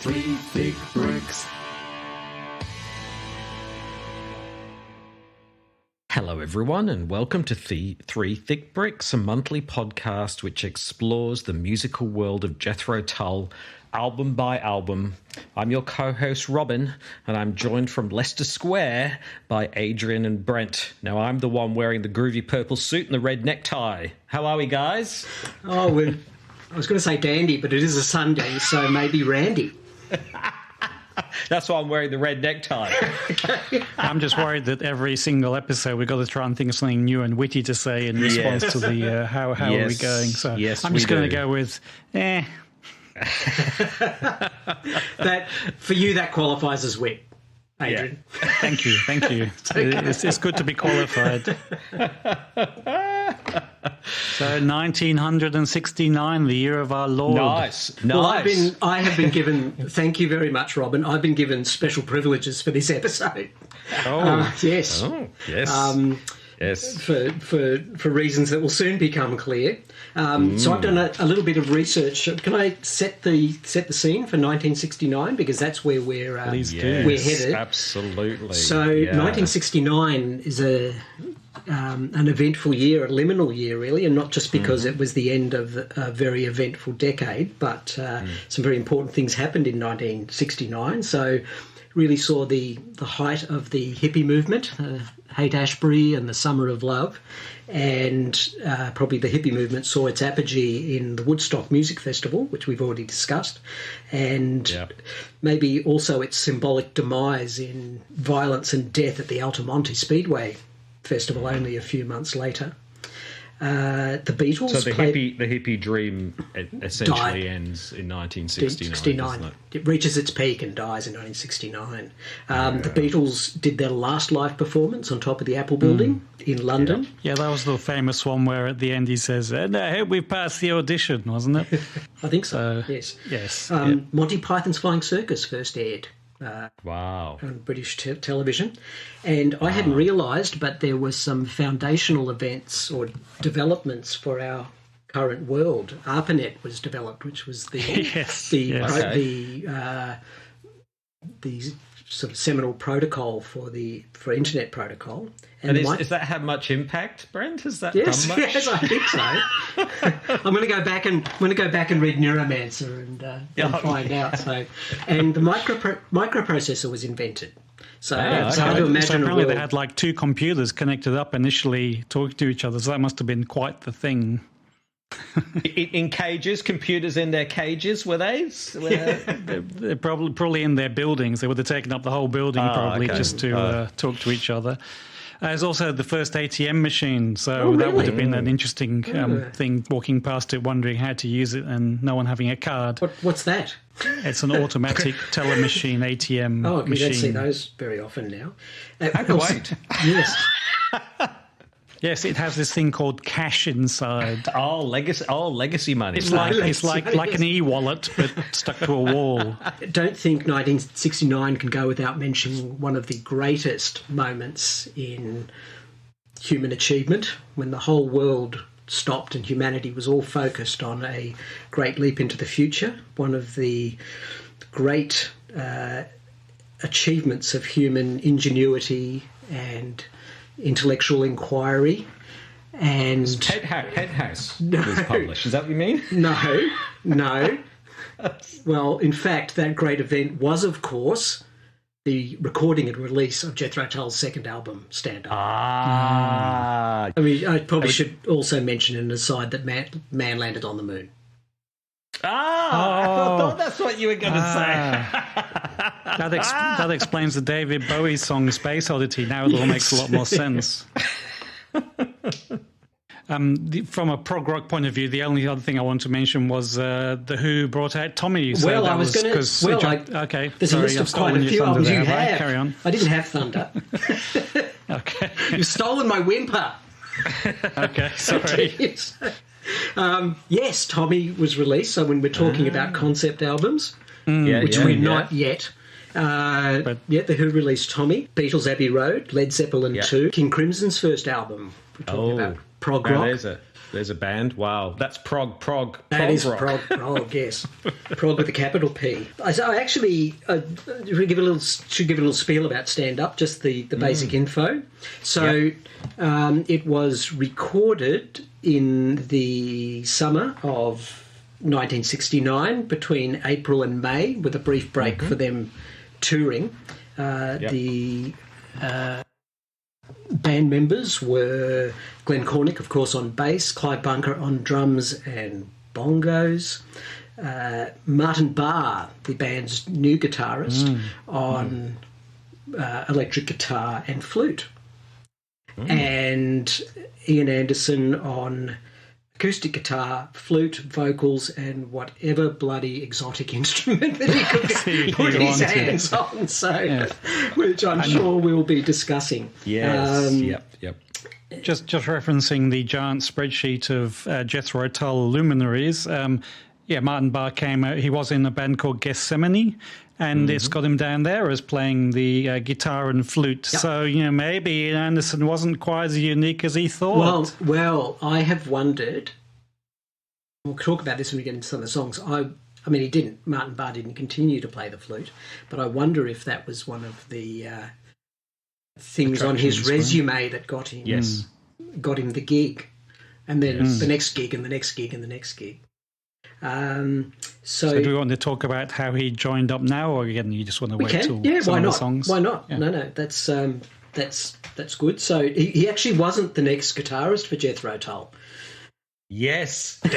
Three Thick Bricks. Hello everyone and welcome to Three Thick Bricks, a monthly podcast which explores the musical world of Jethro Tull, album by album. I'm your co-host Robin, and I'm joined from Leicester Square by Adrian and Brent. Now I'm the one wearing the groovy purple suit and the red necktie. How are we, guys? I was going to say dandy, but it is a Sunday, so maybe Randy. That's why I'm wearing the red necktie. I'm just worried that every single episode we've got to try and think of something new and witty to say in response to the how are we going. So I'm just going to go with That for you, that qualifies as wit, Adrian. Yeah. Thank you. It's good to be qualified. So 1969, the year of our Lord. Nice. Well, I have been given. Thank you very much, Robin. I've been given special privileges for this episode. Yes. Oh, yes. Yes. For reasons that will soon become clear. So I've done a little bit of research. Can I set the scene for 1969, because that's where we're headed. Absolutely. So 1969 is an eventful year, a liminal year, really, and not just because it was the end of a very eventful decade, but some very important things happened in 1969. So really saw the height of the hippie movement, Haight-Ashbury and the Summer of Love, and probably the hippie movement saw its apogee in the Woodstock Music Festival, which we've already discussed, and maybe also its symbolic demise in violence and death at the Altamonte Speedway Festival only a few months later. The Beatles. So the hippie dream essentially ends in 1969. Doesn't it? It reaches its peak and dies in 1969. The Beatles did their last live performance on top of the Apple Building in London. Yeah, that was the famous one where at the end he says, "And I hope we passed the audition," wasn't it? I think so. Yes. Yes. Monty Python's Flying Circus first aired. Wow. On British television. And I hadn't realised, but there were some foundational events or developments for our current world. ARPANET was developed, which was the sort of seminal protocol for internet protocol. And is that had much impact, Brent? Has that done much? Yes, I think so. I'm going to go back and read Neuromancer and find out. So, and the microprocessor was invented. So it's hard to imagine. So apparently they had like two computers connected up initially talking to each other. So that must have been quite the thing. In cages, computers in their cages, were they? They're probably in their buildings. They would have taken up the whole building just to talk to each other. There's also the first ATM machine, so that would have been an interesting thing, walking past it, wondering how to use it, and no one having a card. What's that? It's an automatic teller machine, ATM machine. You don't see those very often now. Wait. Yes. Yes, it has this thing called cash inside. Legacy money. It's like an e-wallet, but stuck to a wall. I don't think 1969 can go without mentioning one of the greatest moments in human achievement, when the whole world stopped and humanity was all focused on a great leap into the future. One of the great achievements of human ingenuity and intellectual inquiry. And Head House was published. Is that what you mean? No. Well, in fact, that great event was, of course, the recording and release of Jethro Tull's second album, Stand Up. I mean, I probably should also mention an aside that man landed on the moon. I thought that's what you were going to say. That explains the David Bowie song Space Oddity. Now it all makes a lot more sense. From a prog rock point of view, the only other thing I want to mention was the Who brought out Tommy. So well, I was going to... okay. There's a list of quite a few albums you have. Carry on. I didn't have Thunder. Okay. You've stolen my whimper. Okay, sorry. Yes, Tommy was released. So when we're talking about concept albums, which we're not yet, but the Who released Tommy, Beatles' Abbey Road, Led Zeppelin 2, King Crimson's first album. We're talking about prog rock. There's a band. Wow, that's prog. That is rock. prog, yes. Prog with a capital P. I actually should give a little spiel about stand-up, just the basic info. So it was recorded in the summer of 1969, between April and May, with a brief break for them touring. The band members were Glenn Cornick, of course, on bass, Clive Bunker on drums and bongos, Martin Barr, the band's new guitarist, on electric guitar and flute, and Ian Anderson on acoustic guitar, flute, vocals, and whatever bloody exotic instrument that he could put his hands on. So, which I'm sure we'll be discussing. Yes. Yep. Just referencing the giant spreadsheet of Jethro Tull luminaries. Martin Barr came out. He was in a band called Gethsemane, and it's got him down there as playing the guitar and flute. Yep. So, maybe Ian Anderson wasn't quite as unique as he thought. Well, I have wondered. We'll talk about this when we get into some of the songs. I mean, Martin Barr didn't continue to play the flute, but I wonder if that was one of the things on his resume that got him the gig, and then the next gig and the next gig and the next gig. So do we want to talk about how he joined up now, or again you just want to wait till some of the songs? Why not? Yeah. No, that's good. So he actually wasn't the next guitarist for Jethro Tull. Yes. Tommy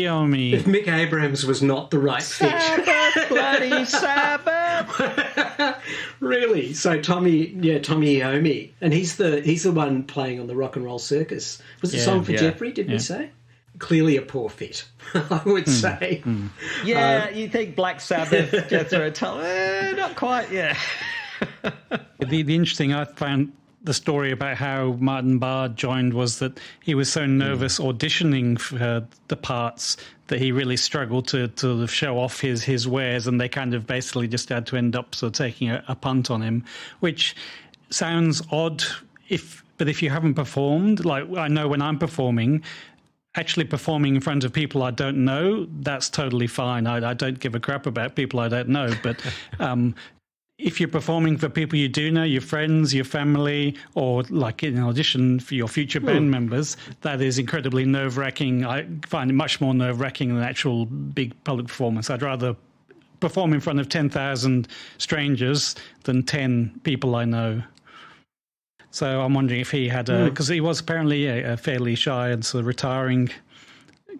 Yomi. If Mick Abrahams was not the right fit. Bloody Sabbath. Really? So Tommy Yomi, and he's the one playing on the Rock and Roll Circus. Was the song for Jeffrey? Did we say? Clearly a poor fit, I would say. Yeah, you think Black Sabbath, Jethro Tull? Not quite. Yeah. The interesting I found. The story about how Martin Barr joined was that he was so nervous auditioning for the parts that he really struggled to show off his wares, and they kind of basically just had to end up sort of taking a punt on him, which sounds odd but if you haven't performed, like I know when I'm performing, actually performing in front of people I don't know, that's totally fine. I don't give a crap about people I don't know, but if you're performing for people you do know, your friends, your family, or like in an audition for your future band members, that is incredibly nerve-wracking. I find it much more nerve-wracking than actual big public performance. I'd rather perform in front of 10,000 strangers than 10 people I know. So I'm wondering if he had because he was apparently a fairly shy and sort of retiring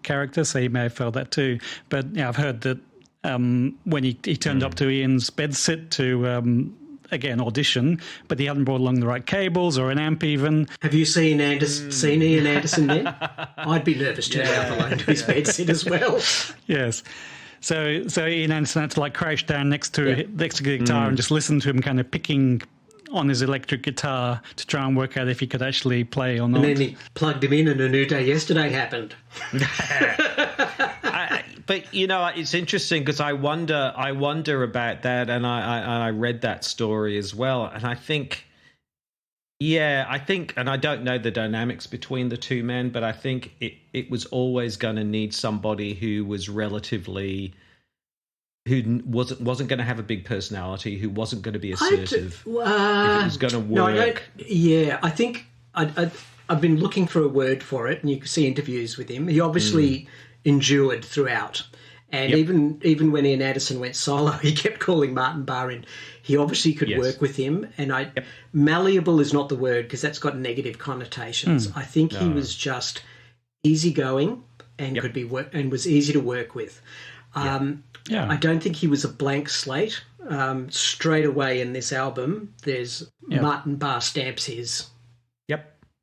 character, so he may have felt that too. But I've heard that when he turned up to Ian's bedsit to, again, audition, but he hadn't brought along the right cables or an amp even. Have you seen Ian Anderson then? I'd be nervous to go alone to his bedsit as well. Yes. So Ian Anderson had to crash down next to the guitar and just listen to him kind of picking on his electric guitar to try and work out if he could actually play or not. And then he plugged him in and A New Day Yesterday happened. But it's interesting because I wonder about that, and I read that story as well, and I think, and I don't know the dynamics between the two men, but I think it was always going to need somebody who was relatively, who wasn't going to have a big personality, who wasn't going to be assertive, if it was going to work. I think I've been looking for a word for it, and you can see interviews with him. He obviously endured throughout. And even when Ian Anderson went solo, he kept calling Martin Barr in. He obviously could work with him. And malleable is not the word because that's got negative connotations. I think he was just easygoing and could be and was easy to work with. I don't think he was a blank slate. Straight away in this album, there's Martin Barr stamps his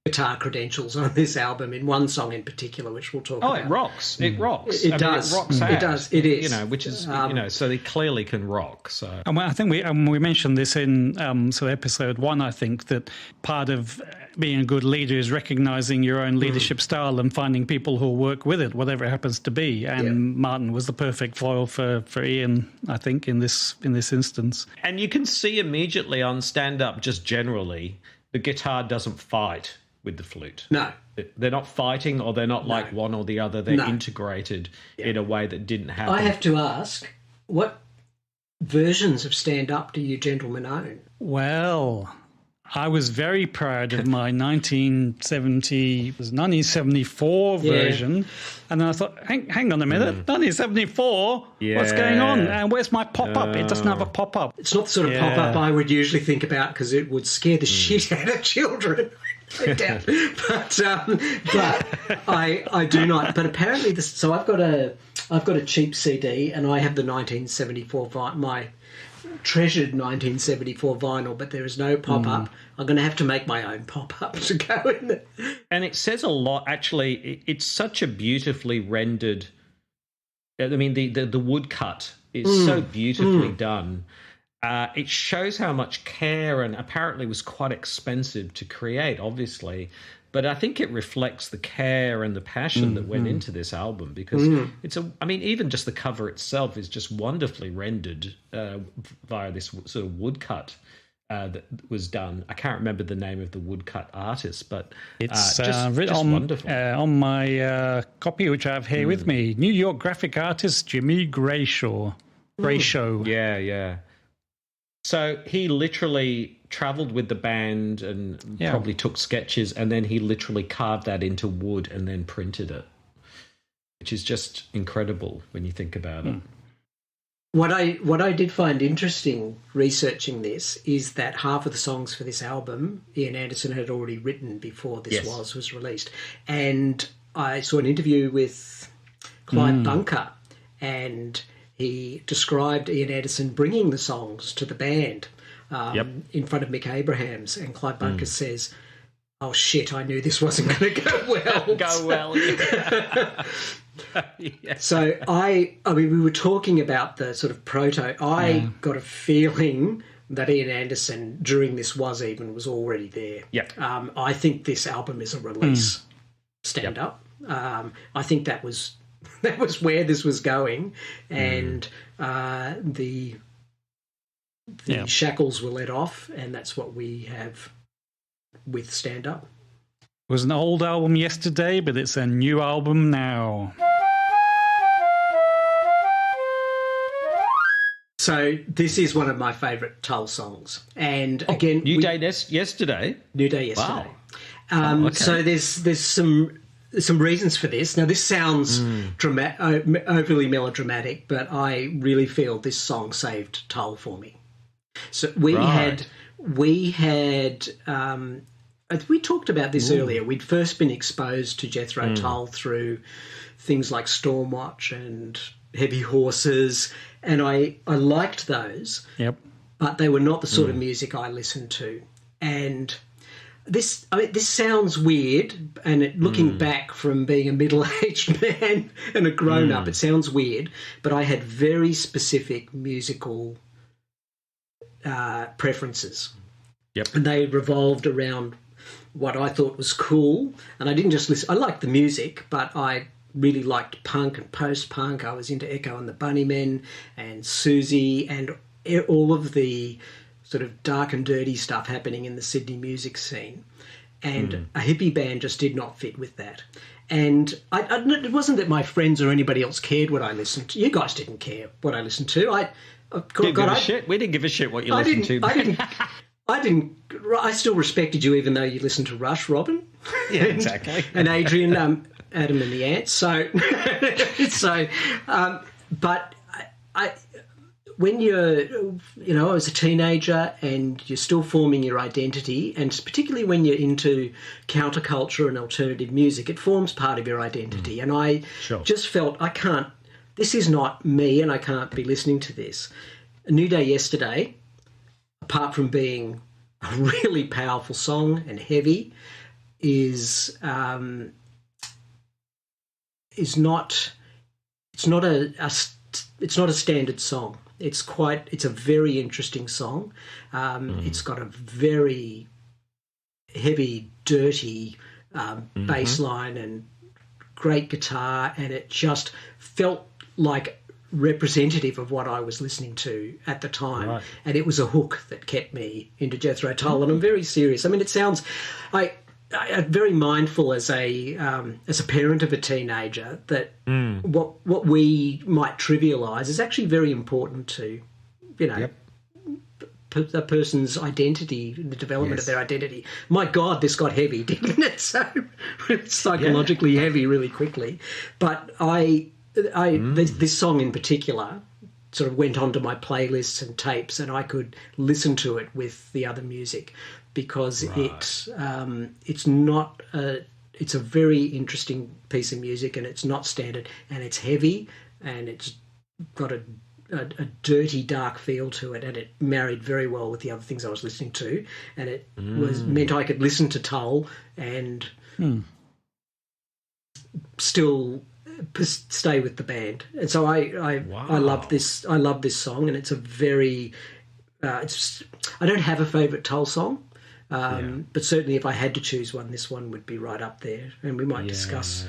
guitar credentials on this album in one song in particular, which we'll talk about. It rocks. It rocks. It does. It rocks out. It does. It is. Which is, so they clearly can rock. So, and I think we mentioned this in episode 1. I think that part of being a good leader is recognizing your own leadership style and finding people who'll work with it, whatever it happens to be. And Martin was the perfect foil for Ian, I think, in this instance. And you can see immediately on stand-up, just generally, the guitar doesn't fight with the flute. No. They're not fighting, or they're not like one or the other. They're integrated in a way that didn't happen. I have to ask, what versions of Stand Up do you gentlemen own? Well, I was very proud of my 1974 version, and then I thought, hang on a minute, 1974? Yeah. What's going on? And where's my pop-up? It doesn't have a pop-up. It's not the sort of pop-up I would usually think about because it would scare the shit out of children. I doubt. But I do not. But apparently, so I've got a cheap CD, and I have the 1974 my treasured 1974 vinyl, but there is no pop-up. I'm going to have to make my own pop-up to go in there. And it says a lot. Actually, it's such a beautifully rendered. I mean, the woodcut is so beautifully done. It shows how much care, and apparently was quite expensive to create, obviously. But I think it reflects the care and the passion that went into this album, because I mean, even just the cover itself is just wonderfully rendered via this sort of woodcut that was done. I can't remember the name of the woodcut artist, but it's just wonderful. On my copy, which I have here with me. New York graphic artist Jimmy Grayshaw. Yeah. So he literally travelled with the band and probably took sketches, and then he literally carved that into wood and then printed it, which is just incredible when you think about it. What I did find interesting researching this is that half of the songs for this album Ian Anderson had already written before this was released. And I saw an interview with Clyde Bunker, and he described Ian Anderson bringing the songs to the band in front of Mick Abrahams, and Clyde Bunker says, "Oh shit, I knew this wasn't going to go well." So I mean, we were talking about the sort of proto. I got a feeling that Ian Anderson during this was already there. I think this album is a release. Stand Up. I think that was where this was going, and the shackles were let off, and that's what we have with Stand Up. It was an old album yesterday, but it's a new album now. So this is one of my favourite Tull songs, and again, New Day yesterday. Wow. Okay. So there's some reasons for this. Now this sounds overly melodramatic, but I really feel this song saved Tull for me. So we talked about this earlier. We'd first been exposed to Jethro Tull through things like Stormwatch and Heavy Horses, and I liked those. But they were not the sort of music I listened to. And this sounds weird, and looking back from being a middle-aged man and a grown-up, it sounds weird, but I had very specific musical preferences. And they revolved around what I thought was cool, and I didn't just listen. I liked the music, but I really liked punk and post-punk. I was into Echo and the Bunnymen and Susie and all of the sort of dark and dirty stuff happening in the Sydney music scene. And a hippie band just did not fit with that. And it wasn't that my friends or anybody else cared what I listened to. You guys didn't care what I listened to. We didn't give a shit what you listened to. I still respected you even though you listened to Rush, Robin. Yeah, exactly. And Adrian, Adam and the Ants. So, but when you're, as a teenager and you're still forming your identity, and particularly when you're into counterculture and alternative music, it forms part of your identity. And I just felt this is not me, and I can't be listening to this. A New Day Yesterday, apart from being a really powerful song and heavy, is not a standard song. It's a very interesting song. It's got a very heavy, dirty bass line and great guitar, and it just felt like representative of what I was listening to at the time. Right. And it was a hook that kept me into Jethro Tull. And I'm very serious. I mean, it sounds... I'm very mindful as a parent of a teenager that what we might trivialise is actually very important to, a person's identity, the development of their identity. My God, this got heavy, didn't it? So psychologically heavy really quickly. But this song in particular sort of went onto my playlists and tapes, and I could listen to it with the other music because it's a very interesting piece of music, and it's not standard, and it's heavy, and it's got a dirty, dark feel to it, and it married very well with the other things I was listening to, and it meant I could listen to Tull and still stay with the band. And so I love this. I love this song, and it's a very. I don't have a favourite Tull song, but certainly if I had to choose one, this one would be right up there, and we might discuss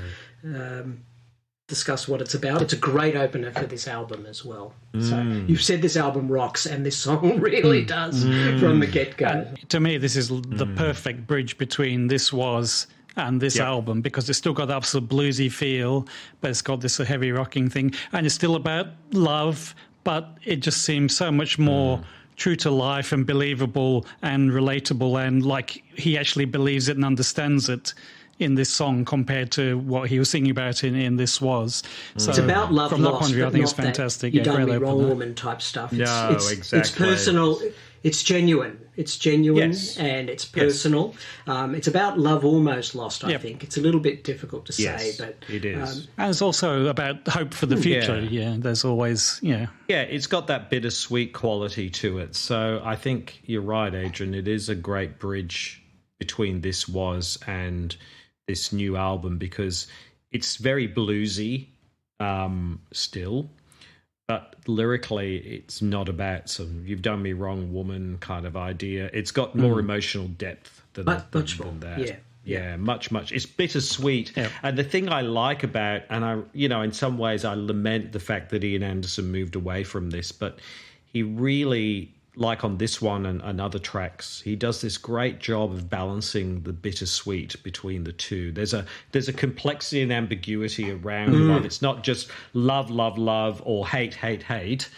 what it's about. It's a great opener for this album as well. So you've said this album rocks, and this song really does from the get-go. To me, this is the perfect bridge between This Was and this album, because it's still got that sort of bluesy feel, but it's got this heavy rocking thing, and it's still about love, but it just seems so much more true to life and believable and relatable, and like he actually believes it and understands it in this song compared to what he was singing about in This Was. So it's about love from that lost, point of view, I but think it's not fantastic. You done me wrong, woman type stuff. It's personal. It's genuine. It's genuine, and it's personal. It's about love almost lost, I think. It's a little bit difficult to say, but it is. And it's also about hope for the future. Yeah, there's always, Yeah, it's got that bittersweet quality to it. So I think you're right, Adrian. It is a great bridge between This Was and this new album, because it's very bluesy still, but lyrically it's not about some "you've done me wrong, woman" kind of idea. It's got more emotional depth than that. Much. It's bittersweet. And the thing I like about, and I, in some ways I lament the fact that Ian Anderson moved away from this, but he really, like on this one and other tracks, he does this great job of balancing the bittersweet between the two. There's a complexity and ambiguity around one. It's not just love, love, love, or hate, hate, hate.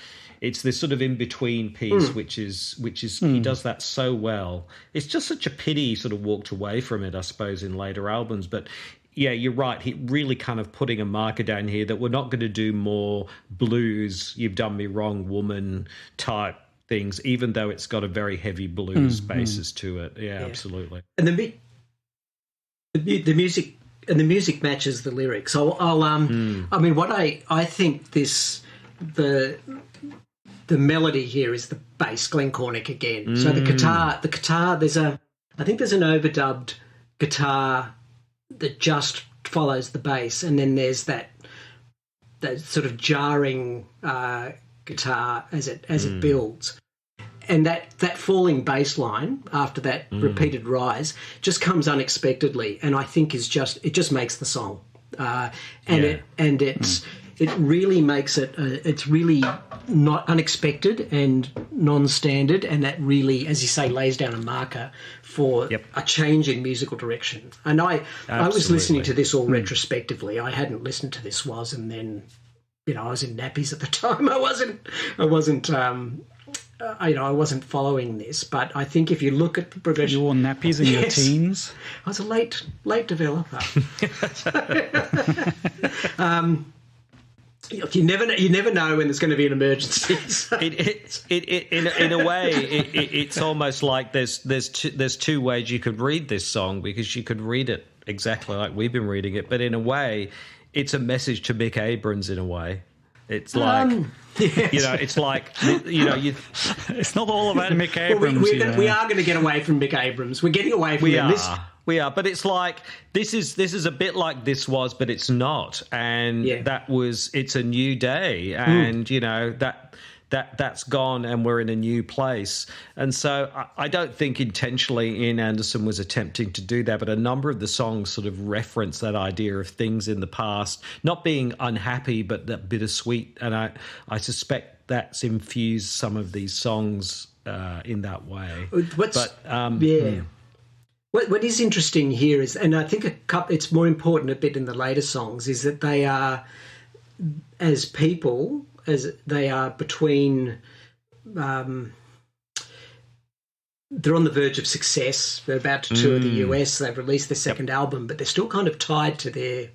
It's this sort of in-between piece, which is he does that so well. It's just such a pity he sort of walked away from it, I suppose, in later albums. But yeah, you're right. He really kind of putting a marker down here that we're not going to do more blues, "you've done me wrong, woman" type things, even though it's got a very heavy blues basis to it. Yeah, absolutely. And the music matches the lyrics. So I mean, what I think the melody here is the bass, Glenn Cornick again. So the guitar. I think there's an overdubbed guitar that just follows the bass, and then there's that sort of jarring guitar as it builds, and that falling bass line after that repeated rise just comes unexpectedly, and I think it just makes the song, it really makes it it's really not unexpected and non-standard, and that really, as you say, lays down a marker for a change in musical direction. And I was listening to this all retrospectively. I hadn't listened to This Was, and then I was in nappies at the time. I wasn't following this, but I think if you look at the progression, you wore nappies in your teens. I was a late developer. You never know when there's going to be an emergency. So. In a way, it's almost like there's two ways you could read this song, because you could read it exactly like we've been reading it, but in a way, it's a message to Mick Abrams. In a way, it's like it's like it's not all about Mick Abrams. Well, we are going to get away from Mick Abrams. We're getting away from him. We are, but it's like this is a bit like This Was, but it's not. And it's a new day, and that's gone and we're in a new place. And so I don't think intentionally Ian Anderson was attempting to do that, but a number of the songs sort of reference that idea of things in the past, not being unhappy, but that bittersweet. And I suspect that's infused some of these songs in that way. What is interesting here is, and I think it's more important a bit in the later songs, is that they are, as people, as they are between, they're on the verge of success. They're about to tour the US. They've released their second album, but they're still kind of tied to their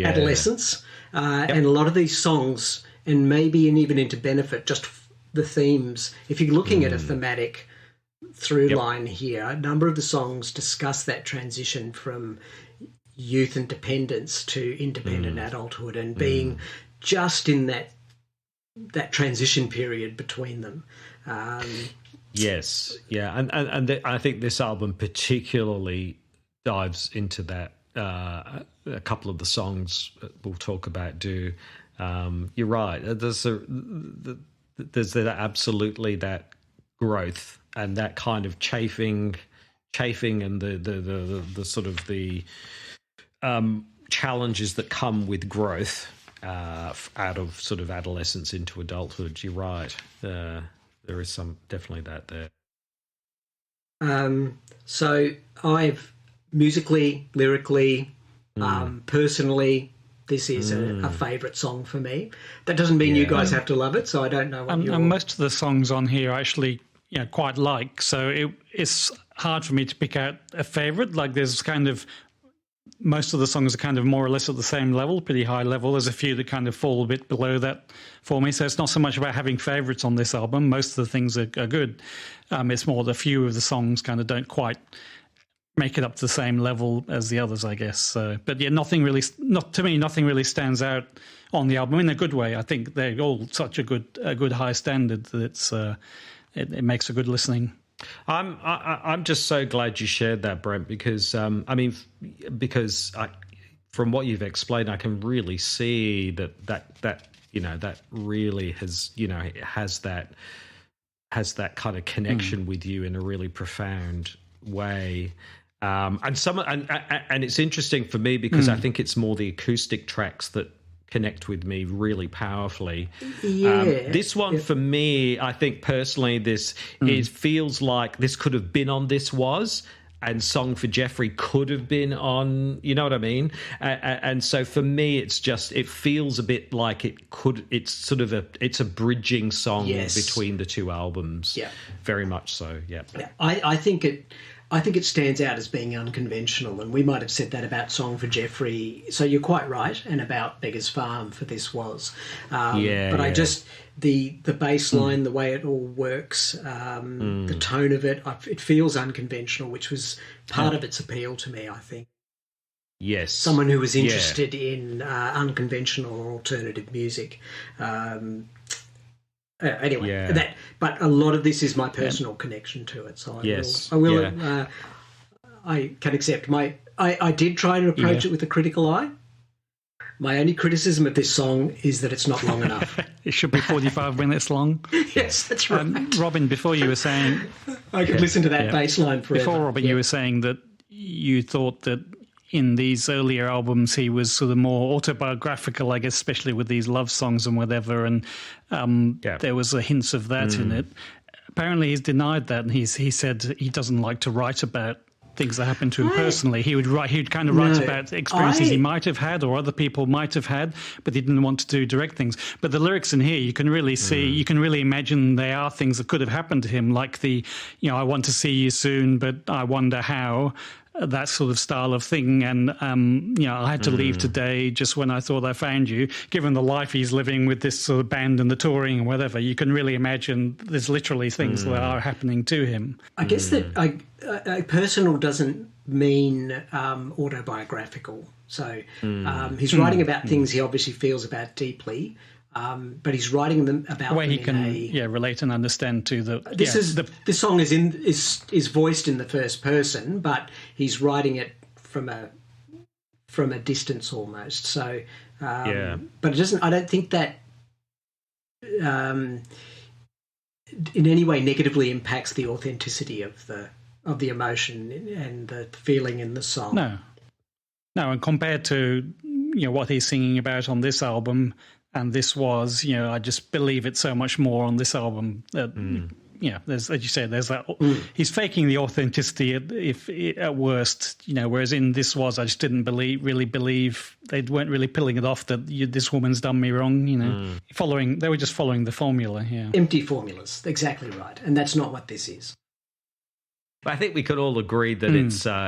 adolescence. And a lot of these songs, and even into Benefit, just the themes, if you're looking at a thematic through line here, a number of the songs discuss that transition from youth and dependence to independent adulthood, and being just in that transition period between them. Yes, yeah, and I think this album particularly dives into that. A couple of the songs we'll talk about do. You're right. There's absolutely that growth and that kind of chafing, and the sort of the challenges that come with growth out of sort of adolescence into adulthood. You're right. There is definitely that there. So I've musically, lyrically, personally, this is a favourite song for me. That doesn't mean you guys have to love it, so I don't know what and most of the songs on here I actually quite like, so it's hard for me to pick out a favourite. Like there's kind of, most of the songs are kind of more or less at the same level, pretty high level. There's a few that kind of fall a bit below that for me, so it's not so much about having favourites on this album. Most of the things are good. It's more the few of the songs kind of don't quite make it up to the same level as the others, I guess. So, but yeah, nothing really stands out on the album in a good way. I think they're all such a good high standard that it makes a good listening. I'm just so glad you shared that, Brent, because from what you've explained, I can really see that really has that kind of connection with you in a really profound way. And it's interesting for me because I think it's more the acoustic tracks that connect with me really powerfully. This one for me, I think personally, this feels like this could have been on This Was, and Song for Jeffrey could have been on, you know what I mean? And so for me, it feels a bit like it's a bridging song between the two albums. Yeah, very much so. Yeah. I think it stands out as being unconventional, and we might have said that about Song for Jeffrey. So you're quite right, and about Beggar's Farm for This Was. I just the bass line, the way it all works, the tone of it feels unconventional, which was part of its appeal to me, I think. Yes, someone who was interested in unconventional or alternative music. But a lot of this is my personal connection to it, so I can accept I did try and approach it with a critical eye. My only criticism of this song is that it's not long enough. It should be 45 minutes long. Yes, that's right. Robin, before you were saying, I could listen to that bass line forever. Before, Robin, you were saying that you thought that in these earlier albums he was sort of more autobiographical, I guess, especially with these love songs and whatever, and there was a hint of that in it. Apparently he's denied that, and he said he doesn't like to write about things that happened to him personally. He would write about experiences he might have had or other people might have had, but he didn't want to do direct things. But the lyrics in here, you can really see, you can really imagine they are things that could have happened to him, like I want to see you soon, but I wonder how. That sort of style of thing, and I had to leave today just when I thought I found you. Given the life he's living with this sort of band and the touring and whatever, you can really imagine there's literally things that are happening to him. I guess that personal doesn't mean autobiographical. So he's writing about things he obviously feels about deeply. But he's writing them about where he can relate and understand to the. This song is voiced in the first person, but he's writing it from a distance almost. So, but it doesn't. I don't think that in any way negatively impacts the authenticity of the emotion and the feeling in the song. No, and compared to what he's singing about on this album, and this was, I just believe it so much more on this album. There's, as you said, there's that. He's faking the authenticity at worst, whereas in this was, I just didn't really believe they weren't really pulling it off that this woman's done me wrong. They were just following the formula. Yeah, empty formulas, exactly right, and that's not what this is. I think we could all agree that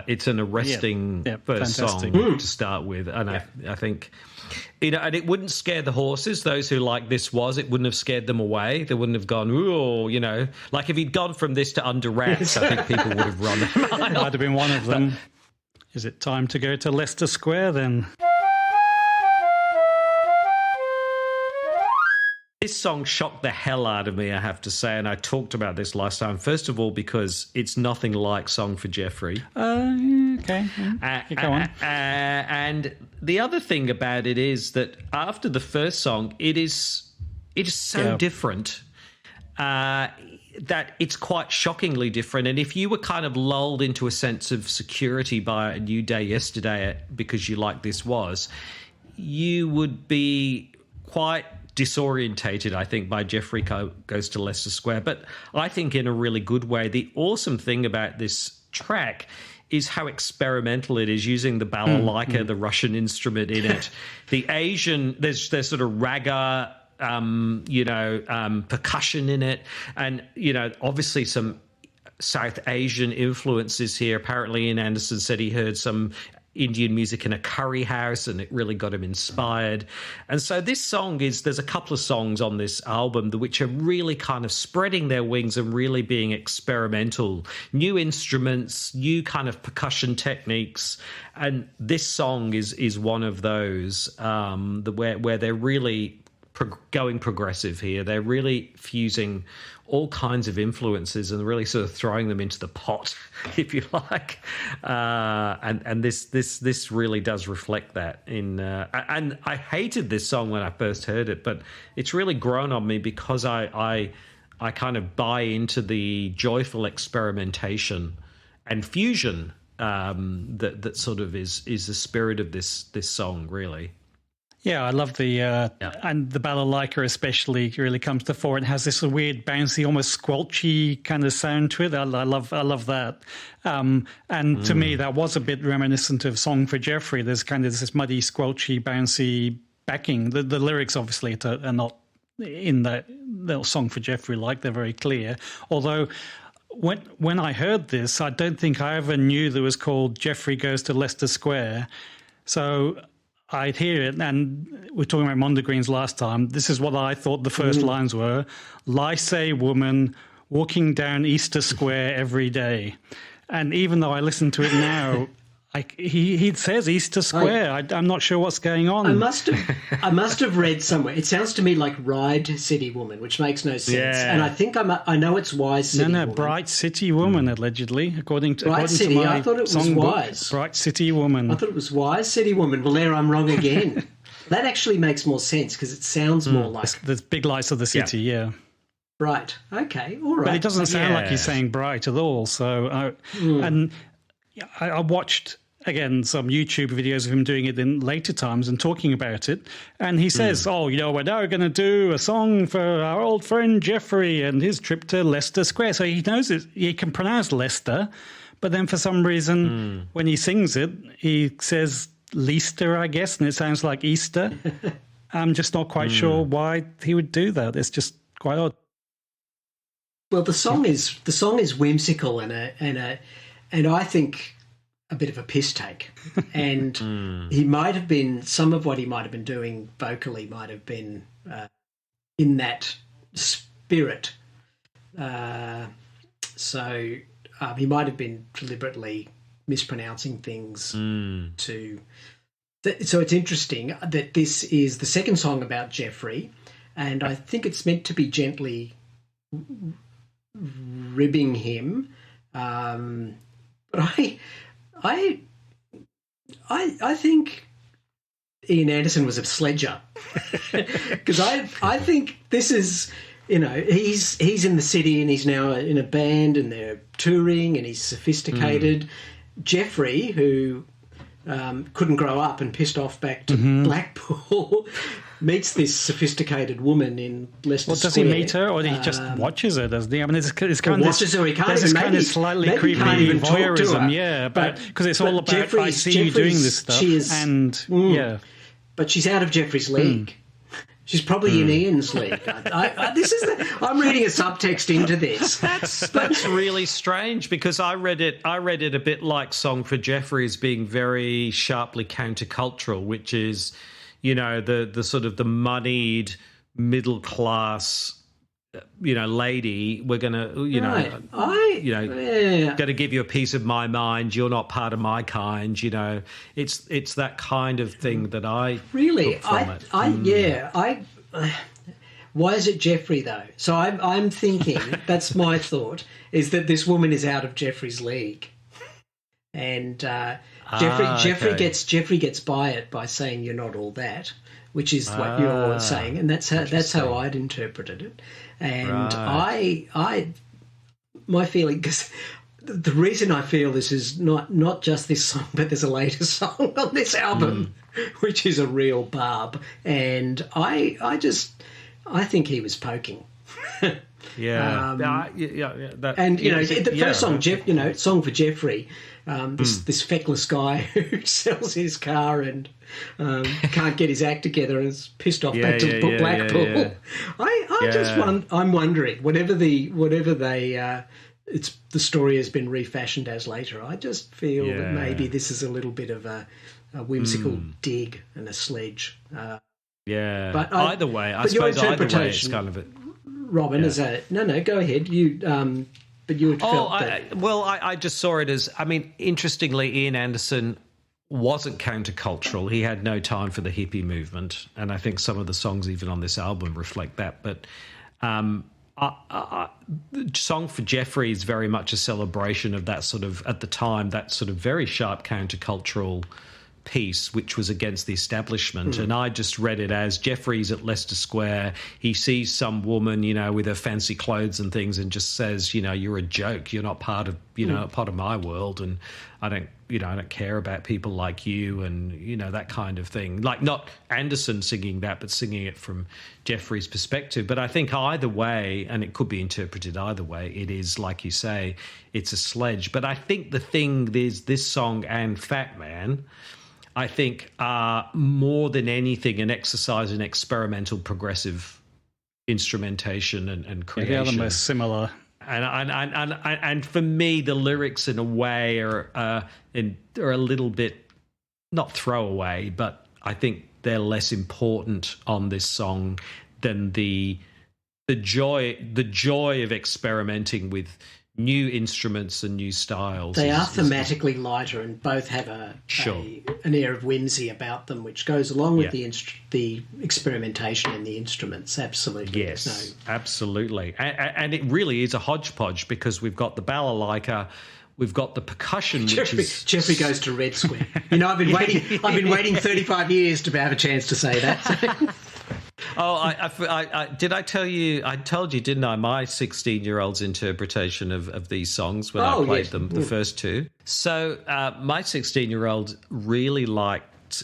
it's an arresting first fantastic song to start with, and I think, and it wouldn't scare the horses. Those who like this it wouldn't have scared them away. They wouldn't have gone, ooh, like if he'd gone from this to Under Wraps, I think people would have run a mile. Might have been one of them. Is it time to go to Leicester Square then? This song shocked the hell out of me, I have to say, and I talked about this last time. First of all, because it's nothing like Song for Jeffrey. Okay. Go on. And the other thing about it is that after the first song, it is so different that it's quite shockingly different. And if you were kind of lulled into a sense of security by A New Day Yesterday because you like This Was, you would be quite disorientated, I think, by Jeffrey Goes to Leicester Square, but I think in a really good way. The awesome thing about this track is how experimental it is, using the balalaika, the Russian instrument in it. The Asian, there's sort of raga, percussion in it, and obviously some South Asian influences here. Apparently, Ian Anderson said he heard some Indian music in a curry house and it really got him inspired. And so this song there's a couple of songs on this album which are really kind of spreading their wings and really being experimental. New instruments, new kind of percussion techniques. And this song is one of those where they're really going progressive here. They're really fusing all kinds of influences and really sort of throwing them into the pot, if you like. And this really does reflect that. And I hated this song when I first heard it, but it's really grown on me because I kind of buy into the joyful experimentation and fusion that sort of is the spirit of this song, really. Yeah, I love and the balalaika especially really comes to the fore. It has this weird, bouncy, almost squelchy kind of sound to it. I love that. And to me, that was a bit reminiscent of Song for Jeffrey. There's kind of this muddy, squelchy, bouncy backing. The lyrics obviously are not in that Song for Jeffrey like. They're very clear. Although when I heard this, I don't think I ever knew that it was called Jeffrey Goes to Leicester Square. So I'd hear it, and we were talking about Mondegreens last time. This is what I thought the first lines were. Lycée woman walking down Easter Square every day. And even though I listen to it now, he says Easter Square. I'm not sure what's going on. I must have read somewhere. It sounds to me like Ride City Woman, which makes no sense. Yeah. And I think I know it's Wise City Woman. Bright City Woman, allegedly, according to my I thought it was Wise. Bright City Woman. I thought it was Wise City Woman. Well, there I'm wrong again. That actually makes more sense because it sounds more like the big lights of the city. Yeah. Right. Okay. All right. But it doesn't sound like he's saying bright at all. So, and I watched again some YouTube videos of him doing it in later times and talking about it. And he says, we're now going to do a song for our old friend Jeffrey and his trip to Leicester Square. So he knows it. He can pronounce Leicester, but then for some reason when he sings it, he says Leicester, I guess, and it sounds like Easter. I'm just not quite sure why he would do that. It's just quite odd. Well, the song is whimsical and I think a bit of a piss take. And he might have been, some of what he might have been doing vocally might have been in that spirit. So he might have been deliberately mispronouncing things so it's interesting that this is the second song about Jeffrey, and I think it's meant to be gently ribbing him. But I think Ian Anderson was a sledger because I think this is he's in the city and he's now in a band and they're touring and he's sophisticated. Jeffrey, who couldn't grow up and pissed off back to Blackpool, meets this sophisticated woman in Leicester Square. Does he meet her, or he just watches her? Doesn't he? I mean, it's kind of watches her. He can't there's even, this kind of slightly creepy voyeurism, but because it's all about I see you doing this stuff, but she's out of Jeffrey's league. She's probably in Ian's league. I'm reading a subtext into this. That's really strange, because I read it a bit like Song for Jeffries being very sharply countercultural, which is, the sort of the moneyed middle class, lady. We're gonna, going to give you a piece of my mind. You're not part of my kind. It's that kind of thing that I really. Took from it. Why is it Jeffrey though? So I'm thinking that's my thought, is that this woman is out of Jeffrey's league, and Jeffrey gets by it by saying you're not all that, which is what you're saying, and that's how I'd interpreted it. And my feeling, because the reason I feel this is not just this song, but there's a later song on this album, which is a real barb, and I think he was poking. The first song, Song for Jeffrey, this feckless guy who sells his car and can't get his act together and is pissed off back to Blackpool. I'm wondering, whatever the story has been refashioned as later, I just feel that maybe this is a little bit of a whimsical dig and a sledge. But either way, I suppose either way it's kind of a... Robin, go ahead. But you had felt that. I just saw it as, interestingly, Ian Anderson wasn't countercultural. He had no time for the hippie movement, and I think some of the songs even on this album reflect that. But Song for Jeffrey is very much a celebration of that sort of, at the time, that sort of very sharp countercultural piece which was against the establishment. And I just read it as Jeffries at Leicester Square. He sees some woman, with her fancy clothes and things, and just says, you're a joke. You're not part of, part of my world, and I don't care about people like you, and that kind of thing. Like, not Anderson singing that, but singing it from Jeffries' perspective. But I think either way, and it could be interpreted either way, it is, like you say, it's a sledge. But I think the thing is, this song and Fat Man, I think, are more than anything an exercise in experimental progressive instrumentation and creation. Yeah, they're the most similar. And for me, the lyrics in a way are a little bit, not throwaway, but I think they're less important on this song than the joy of experimenting with new instruments and new styles. They are thematically lighter, and both have an air of whimsy about them, which goes along with the experimentation in the instruments. Absolutely. Yes, absolutely. And it really is a hodgepodge, because we've got the balalaika, we've got the percussion. Jeffrey goes to Red Square. I've been waiting 35 years to have a chance to say that. Did I tell you? I told you, didn't I? My 16-year-old's interpretation of these songs when I played them, the first two. So my 16-year-old really liked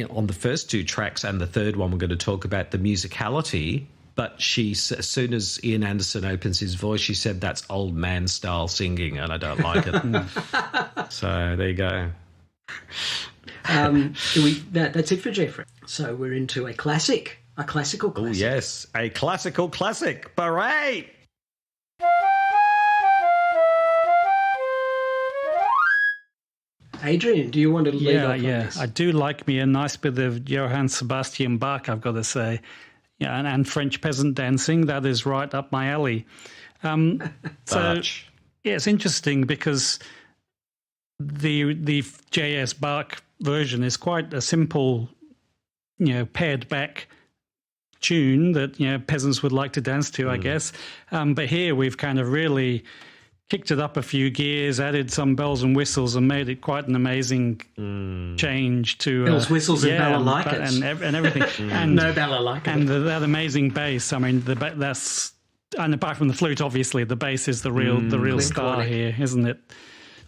on the first two tracks and the third one we're going to talk about, the musicality. But as soon as Ian Anderson opens his voice, she said that's old man style singing, and I don't like it. So there you go. That's it for Jeffrey. So we're into a classic. A classical classic. Oh, yes. A classical classic. Parade! Adrian, do you want to lead off on this? I do like me a nice bit of Johann Sebastian Bach, I've got to say. Yeah, and French peasant dancing, that is right up my alley. It's interesting because the J.S. Bach version is quite a simple, pared back tune that peasants would like to dance to, I guess. But here we've kind of really kicked it up a few gears, added some bells and whistles, and made it quite an amazing change to bells, whistles, and balalaikas and everything. And no balalaikas. And that amazing bass. I mean, that's and apart from the flute, obviously the bass is the real star Cornick. here, isn't it?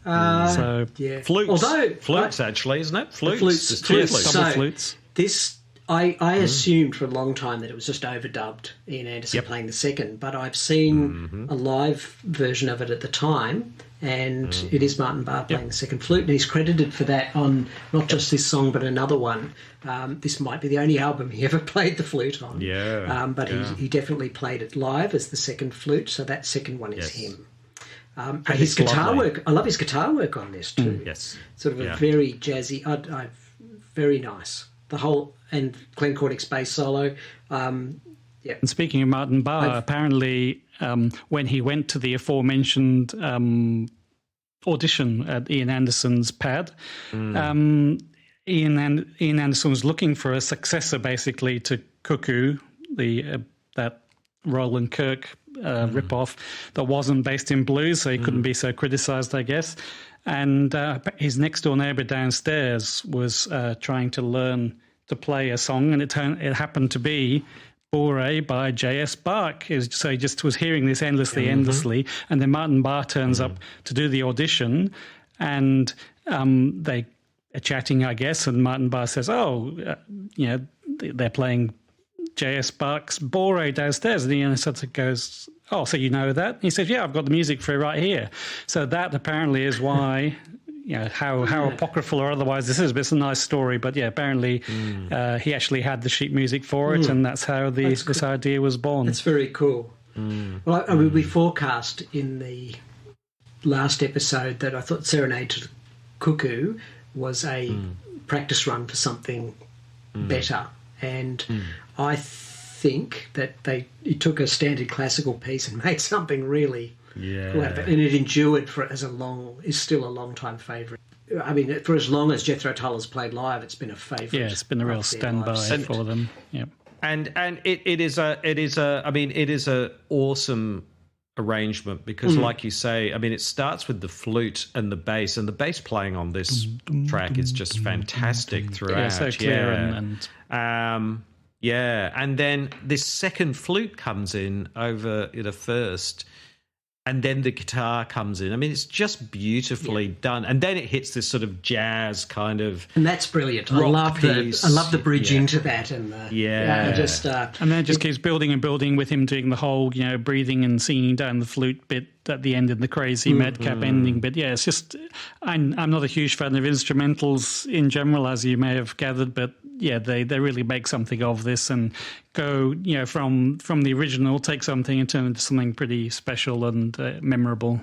Yeah. Flutes. Although Flutes, actually, isn't it? Flutes. flutes. There's two flutes. Double So, flutes. This, I assumed for a long time that it was just overdubbed Ian Anderson playing the second, but I've seen a live version of it at the time, and it is Martin Barr playing the second flute, and he's credited for that on not just this song but another one. This might be the only album he ever played the flute on. But he definitely played it live as the second flute, so that second one is him. And his guitar work, I love his guitar work on this too. Yes. Sort of a very jazzy, very nice. The whole, and Glenn Cornick's bass solo. And speaking of Martin Barr, apparently when he went to the aforementioned audition at Ian Anderson's pad, Ian Anderson was looking for a successor basically to Cuckoo, that Roland Kirk rip-off that wasn't based in blues, so he couldn't be so criticised, I guess. And his next-door neighbour downstairs was trying to learn to play a song, and it happened to be Bore by J.S. Bach. So he just was hearing this endlessly, and then Martin Barr turns up to do the audition, and they are chatting, I guess, and Martin Barr says, they're playing J.S. Bach's Bore downstairs. And Ian Anderson goes, oh, so you know that? And he says, yeah, I've got the music for it right here. So that apparently is why, how apocryphal or otherwise this is, but it's a nice story. But yeah, apparently he actually had the sheet music for it, and that's how this idea was born. That's very cool. Well, I mean, we forecast in the last episode that I thought Serenade to the Cuckoo was a practice run for something better. And I think that he took a standard classical piece and made something really cool out of it. And it endured is still a long-time favourite. I mean, for as long as Jethro Tull has played live, it's been a favourite. Yeah, it's been a real standby for them. Yeah. And it is a awesome arrangement because, like you say, I mean, it starts with the flute and the bass playing on this track is just fantastic throughout. Yeah, so clear and then this second flute comes in over the first, and then the guitar comes in. I mean, it's just beautifully done. And then it hits this sort of jazz kind of, and that's brilliant. I love the bridge into that, and and then it just keeps building and building with him doing the whole breathing and singing down the flute bit at the end of the crazy madcap ending bit. Yeah, it's just I'm not a huge fan of instrumentals in general, as you may have gathered, but yeah, they really make something of this and go from the original, take something and turn it into something pretty special and memorable.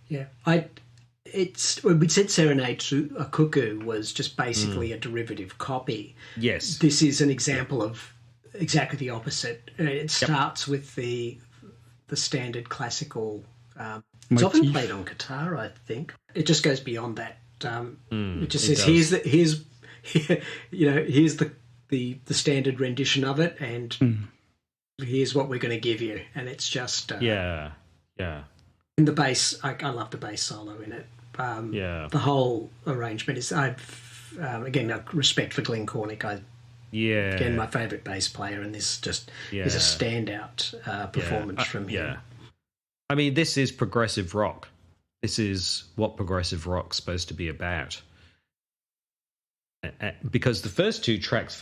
Yeah, when we said Serenade to a Cuckoo was just basically a derivative copy. Yes, this is an example of exactly the opposite. It starts with the standard classical. It's often played on guitar, I think. It just goes beyond that. It just says here's the standard rendition of it, and here's what we're going to give you, and it's just And the bass, I love the bass solo in it. The whole arrangement is. Again, respect for Glenn Cornick. Again, my favourite bass player, and this just is a standout performance from him. Yeah, I mean, this is progressive rock. This is what progressive rock's supposed to be about. Because the first track's,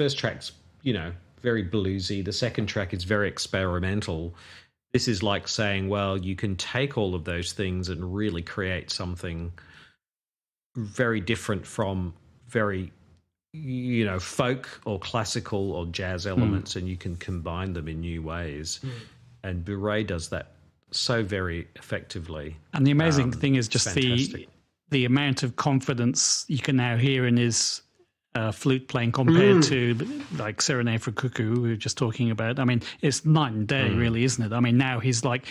very bluesy. The second track is very experimental. This is like saying, well, you can take all of those things and really create something very different from very, folk or classical or jazz elements, and you can combine them in new ways. And Bourret does that so very effectively. And the amazing thing is just the amount of confidence you can now hear in his flute playing compared to like Serenade for Cuckoo we were just talking about. I mean, it's night and day, really, isn't it? I mean, now he's like,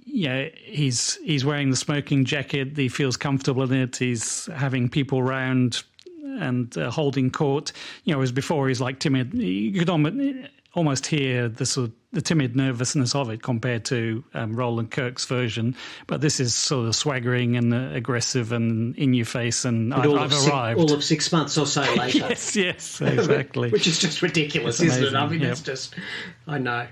he's wearing the smoking jacket. He feels comfortable in it. He's having people around and holding court. As before, he's like timid. You could almost hear the timid nervousness of it compared to Roland Kirk's version. But this is sort of swaggering and aggressive and in your face. And I've arrived. All of 6 months or so later. yes, exactly. Which is just ridiculous, isn't it? I mean, it's just, I know.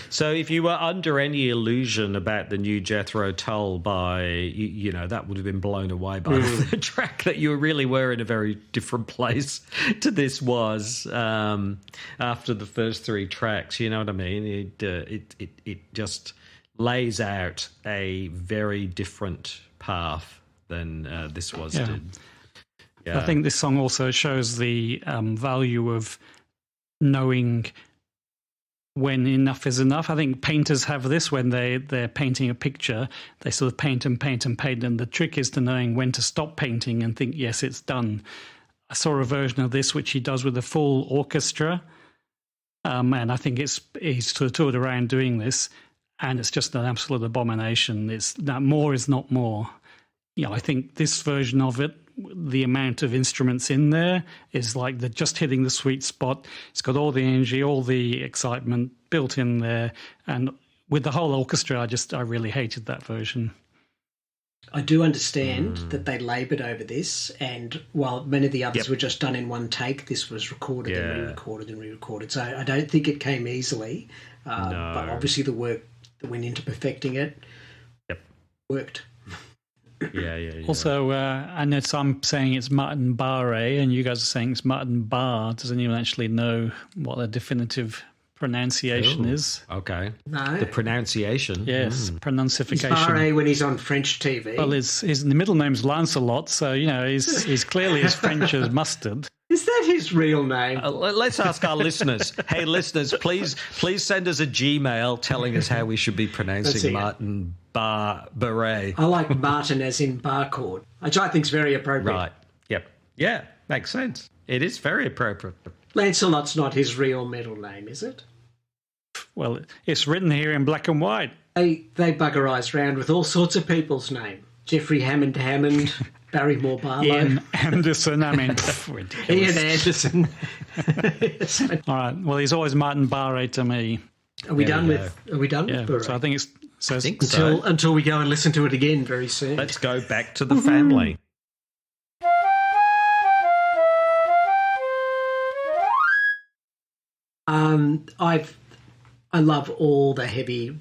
So if you were under any illusion about the new Jethro Tull that would have been blown away by the track, that you really were in a very different place to this was after the first three tracks. You know what I mean? It just lays out a very different path than this was did. Yeah. I think this song also shows the value of knowing when enough is enough. I think painters have this when they're painting a picture. They sort of paint and paint and paint, and the trick is to knowing when to stop painting and think, yes, it's done. I saw a version of this which he does with a full orchestra, and I think he's sort of toured around doing this, and it's just an absolute abomination. It's that more is not more. I think this version of it, the amount of instruments in there is like they're just hitting the sweet spot. It's got all the energy, all the excitement built in there. And with the whole orchestra, I really hated that version. I do understand that they laboured over this, and while many of the others were just done in one take, this was recorded and re-recorded and re-recorded. So I don't think it came easily, but obviously the work that went into perfecting it worked. Yeah. Also, I know I'm saying it's Martin Barre, and you guys are saying it's Martin Bar. Does anyone actually know what the definitive pronunciation is? Okay. No. The pronunciation? Yes, pronunciation. It's Barre when he's on French TV. Well, his middle name's Lancelot, so, he's clearly as French as mustard. Is that his real name? Let's ask our listeners. Hey, listeners, please send us a Gmail telling us how we should be pronouncing Martin Barre. I like Martin as in barcode, which I think is very appropriate. Right. Yep. Yeah, makes sense. It is very appropriate. Lancelot's not his real middle name, is it? Well, it's written here in black and white. They buggerise round with all sorts of people's name. Jeffrey Hammond, Barrymore Barlow. Ian Anderson, ridiculous. Ian Anderson. All right, well, he's always Martin Barre to me. Are we done with Barre? So I think until we go and listen to it again very soon. Let's go back to the family. I love all the heavy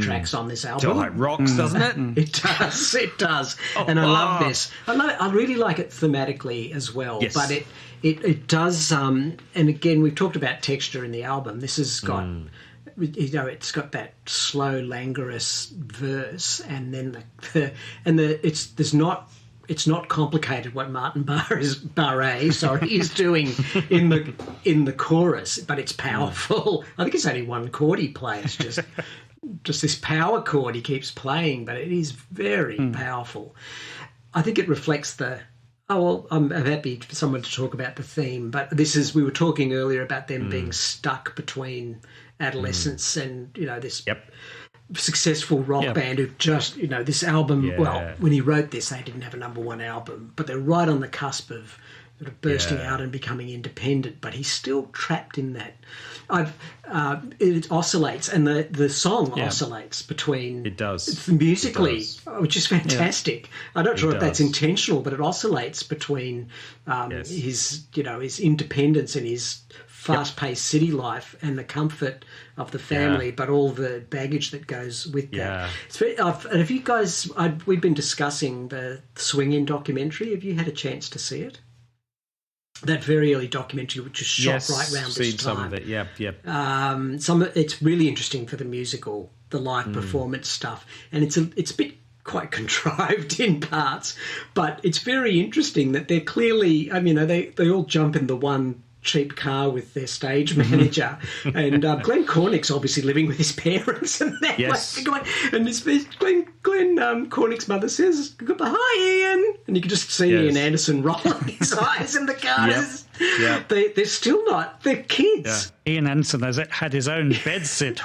tracks on this album. It rocks, doesn't it? It does. And I love this. I really like it thematically as well. Yes. But it does. And again, we've talked about texture in the album. This has got, it's got that slow, languorous verse, and then it's not complicated what Martin Barre is doing in the chorus, but it's powerful. I think it's only one chord he plays, just this power chord he keeps playing, but it is very powerful. I think it reflects I'm happy for someone to talk about the theme, but we were talking earlier about them being stuck between adolescence and this successful rock band who just, this album, well, when he wrote this, they didn't have a number one album, but they're right on the cusp of sort of bursting out and becoming independent, but he's still trapped in that. It oscillates, and the song oscillates between... It does. Musically, which is fantastic. I'm not sure if that's intentional, but it oscillates between his independence and his fast-paced city life and the comfort of the family, but all the baggage that goes with that. And have you guys... we've been discussing the Swingin' documentary. Have you had a chance to see it? That very early documentary, which was shot right around this time. Some of it, yep. It's really interesting for the musical, the live performance stuff, and it's a bit quite contrived in parts, but it's very interesting that they're clearly, they all jump in the one cheap car with their stage manager, and Glenn Cornick's obviously living with his parents, and that and Glenn Cornick's mother says, "Hi, Ian," and you can just see Ian Anderson rolling his eyes in the car. They're still not. They're kids. Ian Anderson has had his own bedsit,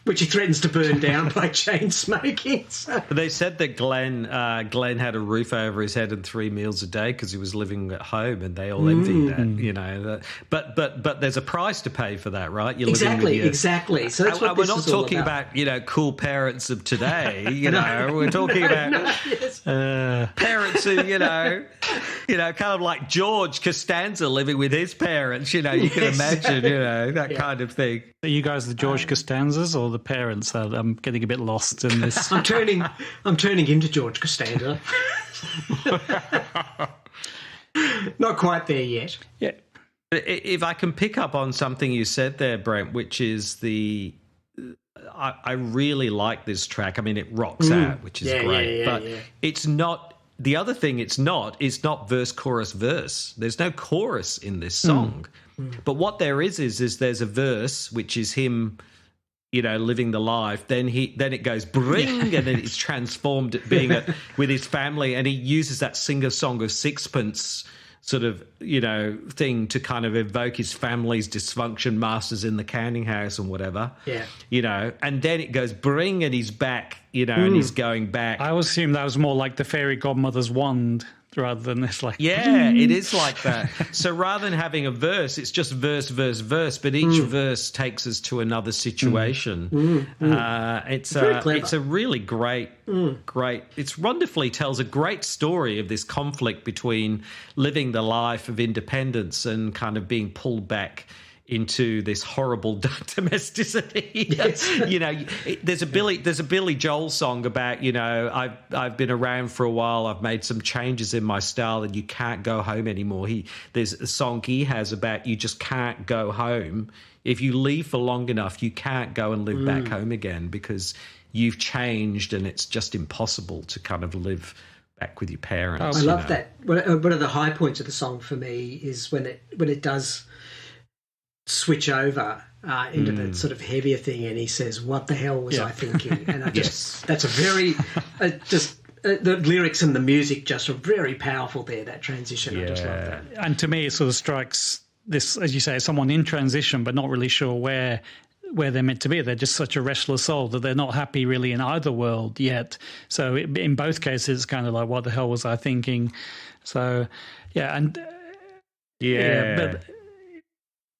which he threatens to burn down by chain smoking. So. They said that Glenn had a roof over his head and 3 meals a day because he was living at home, and they all envied that. but there's a price to pay for that, right? You're Exactly. So that's what we're this not is all talking about, cool parents of today. We're talking about parents who, kind of like George Costanza living with his parents. You can imagine, that kind of thing. Are you guys the George Costanzas or the parents? I'm getting a bit lost in this. I'm turning into George Costanza. Not quite there yet. Yeah. If I can pick up on something you said there, Brent, which is I really like this track. I mean, it rocks out, which is great. But it's not. The other thing it's not verse, chorus, verse. There's no chorus in this song. But what there is there's a verse which is him, living the life. Then it goes bring, and then it's transformed being with his family, and he uses that singer-song of sixpence sort of, thing to kind of evoke his family's dysfunction, masters in the canning house and whatever. Yeah. And then it goes bring, and he's back, and he's going back. I always assumed that was more like the fairy godmother's wand rather than this like... Yeah, it is like that. So rather than having a verse, it's just verse, verse, verse, but each verse takes us to another situation. It's a really great, it wonderfully tells a great story of this conflict between living the life of independence and kind of being pulled back into this horrible domesticity. Yes. There's a Billy Joel song about, I've been around for a while, I've made some changes in my style, and you can't go home anymore. There's a song he has about you just can't go home. If you leave for long enough, you can't go and live back home again because you've changed, and it's just impossible to kind of live back with your parents. I love that. One of the high points of the song for me is when it does switch over into that sort of heavier thing, and he says, "What the hell was I thinking?" And I just that's a very the lyrics and the music just are very powerful there. That transition, I just love that. And to me, it sort of strikes this, as you say, someone in transition but not really sure where they're meant to be. They're just such a restless soul that they're not happy really in either world yet. So in both cases, it's kind of like, what the hell was I thinking? So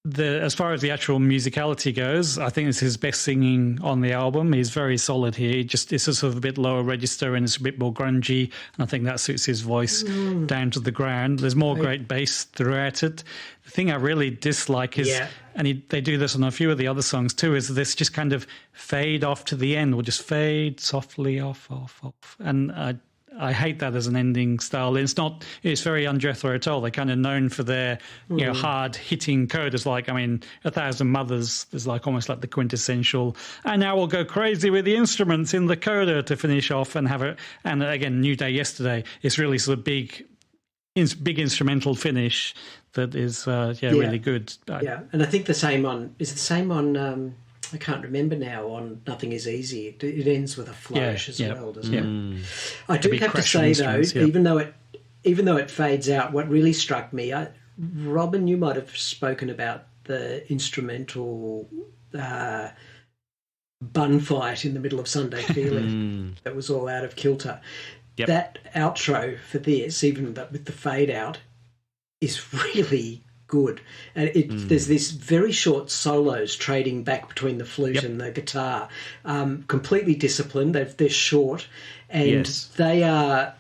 but as far as the actual musicality goes, I think it's his best singing on the album. He's very solid here. It's sort of a bit lower register and it's a bit more grungy, and I think that suits his voice down to the ground. There's more great bass throughout it. The thing I really dislike is, and they do this on a few of the other songs too, is this just kind of fade off to the end, or just fade softly off. And I hate that as an ending style. It's very un-Jethro Tull. They're kind of known for their, hard hitting codas. Like, 1,000 Mothers is like almost like the quintessential. And now we'll go crazy with the instruments in the coda to finish off and have it. And again, New Day Yesterday is really sort of big instrumental finish that is really good. And I think the same on I can't remember now, on Nothing Is Easy. It ends with a flourish as well, doesn't it? I do have to say, though, even though it fades out, what really struck me, Robin, you might have spoken about the instrumental bun fight in the middle of Sunday Feeling that was all out of kilter. Yep. That outro for this, even with the fade out, is really good, and there's this very short solos trading back between the flute and the guitar, completely disciplined. They're short, and they are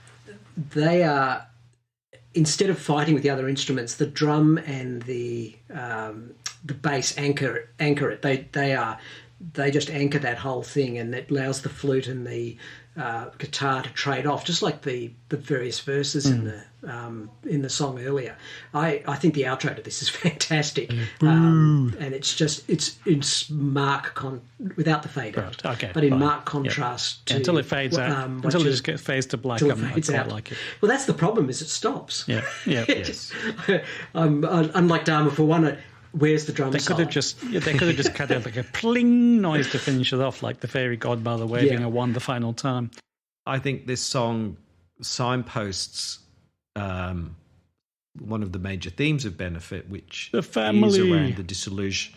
instead of fighting with the other instruments, the drum and the bass anchor it. They just anchor that whole thing, and it allows the flute and the guitar to trade off, just like the various verses in the song earlier. I think the outro to this is fantastic, and it's marked without the fade out, but in marked contrast to until it fades out, until it just fades to black. I quite like it. Well, that's the problem, is it stops. Unlike Dharma for One. Where's the drum side? They could have just cut out like a pling noise to finish it off, like the fairy godmother waving a wand the final time. I think this song signposts one of the major themes of Benefit, which the family is around the disillusion.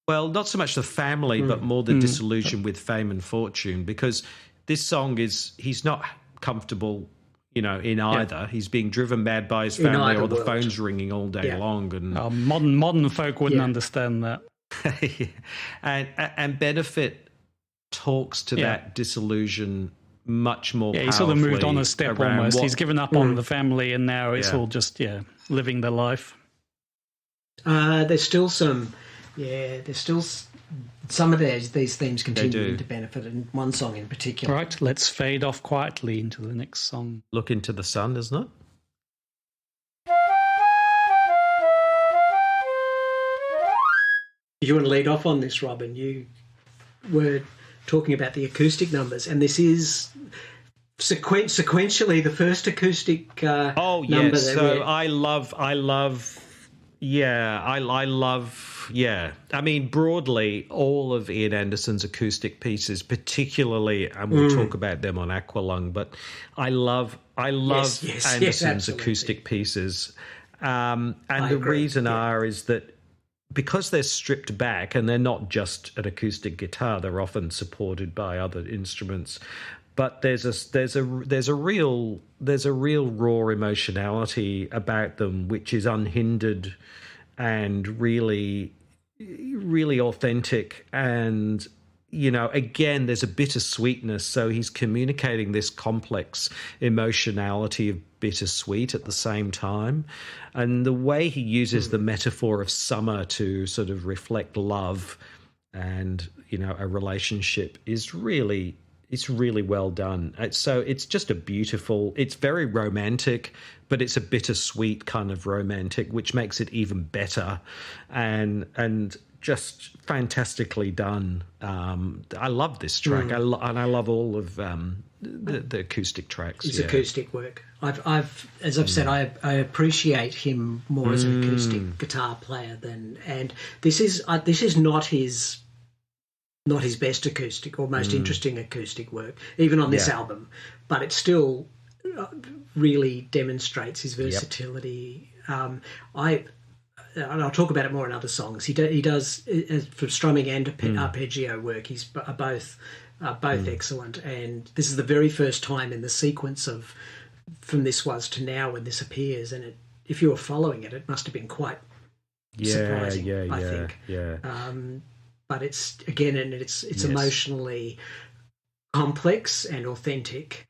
Well, not so much the family, but more the disillusion with fame and fortune, because this song he's not comfortable, in either. He's being driven mad by his family, or the phone's ringing all day long. And modern folk wouldn't understand that. and Benefit talks to that disillusion much more powerfully. He sort of moved on a step almost. He's given up on the family, and now it's all just, living their life. There's still some of these themes continue to Benefit, and one song in particular. Right, let's fade off quietly into the next song. Look Into the Sun, isn't it? You want to lead off on this, Robin? You were talking about the acoustic numbers, and this is sequentially the first acoustic number. I mean, broadly, all of Ian Anderson's acoustic pieces, particularly, and we'll talk about them on Aqualung, but I love Anderson's acoustic pieces. And the reason is that because they're stripped back and they're not just an acoustic guitar, they're often supported by other instruments. But there's a real raw emotionality about them, which is unhindered and really, really authentic. And again, there's a bittersweetness. So he's communicating this complex emotionality of bittersweet at the same time. And the way he uses the metaphor of summer to sort of reflect love and, a relationship is really well done. So it's just it's very romantic, but it's a bittersweet kind of romantic, which makes it even better. And just fantastically done. I love this track, and I love all of the acoustic tracks. It's acoustic work. As I've said, I appreciate him more as an acoustic guitar player and this is not his best acoustic or most interesting acoustic work, even on this album, but it still really demonstrates his versatility. And I'll talk about it more in other songs. He does for strumming and arpeggio work. He's both excellent. And this is the very first time in the sequence of From This Was to Now when this appears. And if you were following it, it must have been quite surprising. I think. Yeah. But it's again, and it's emotionally complex and authentic.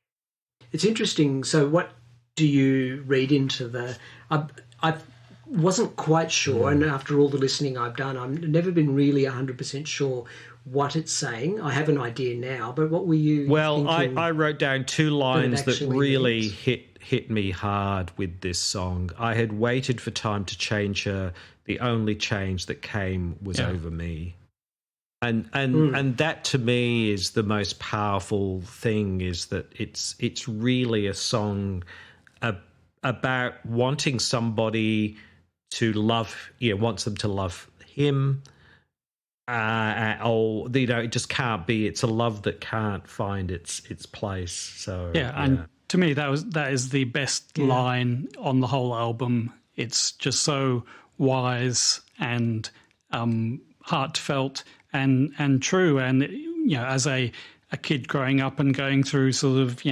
It's interesting. So, what do you read into the? I wasn't quite sure, and after all the listening I've done, I've never been really 100% sure what it's saying. I have an idea now, but what were you? Well, I wrote down two lines that really hit me hard with this song. I had waited for time to change her. The only change that came was over me. And that to me is the most powerful thing, is that it's really a song about wanting somebody to love, wants them to love him. It just can't be. It's a love that can't find its place. So and to me that is the best line on the whole album. It's just so wise and heartfelt and true. And as a kid growing up and going through sort of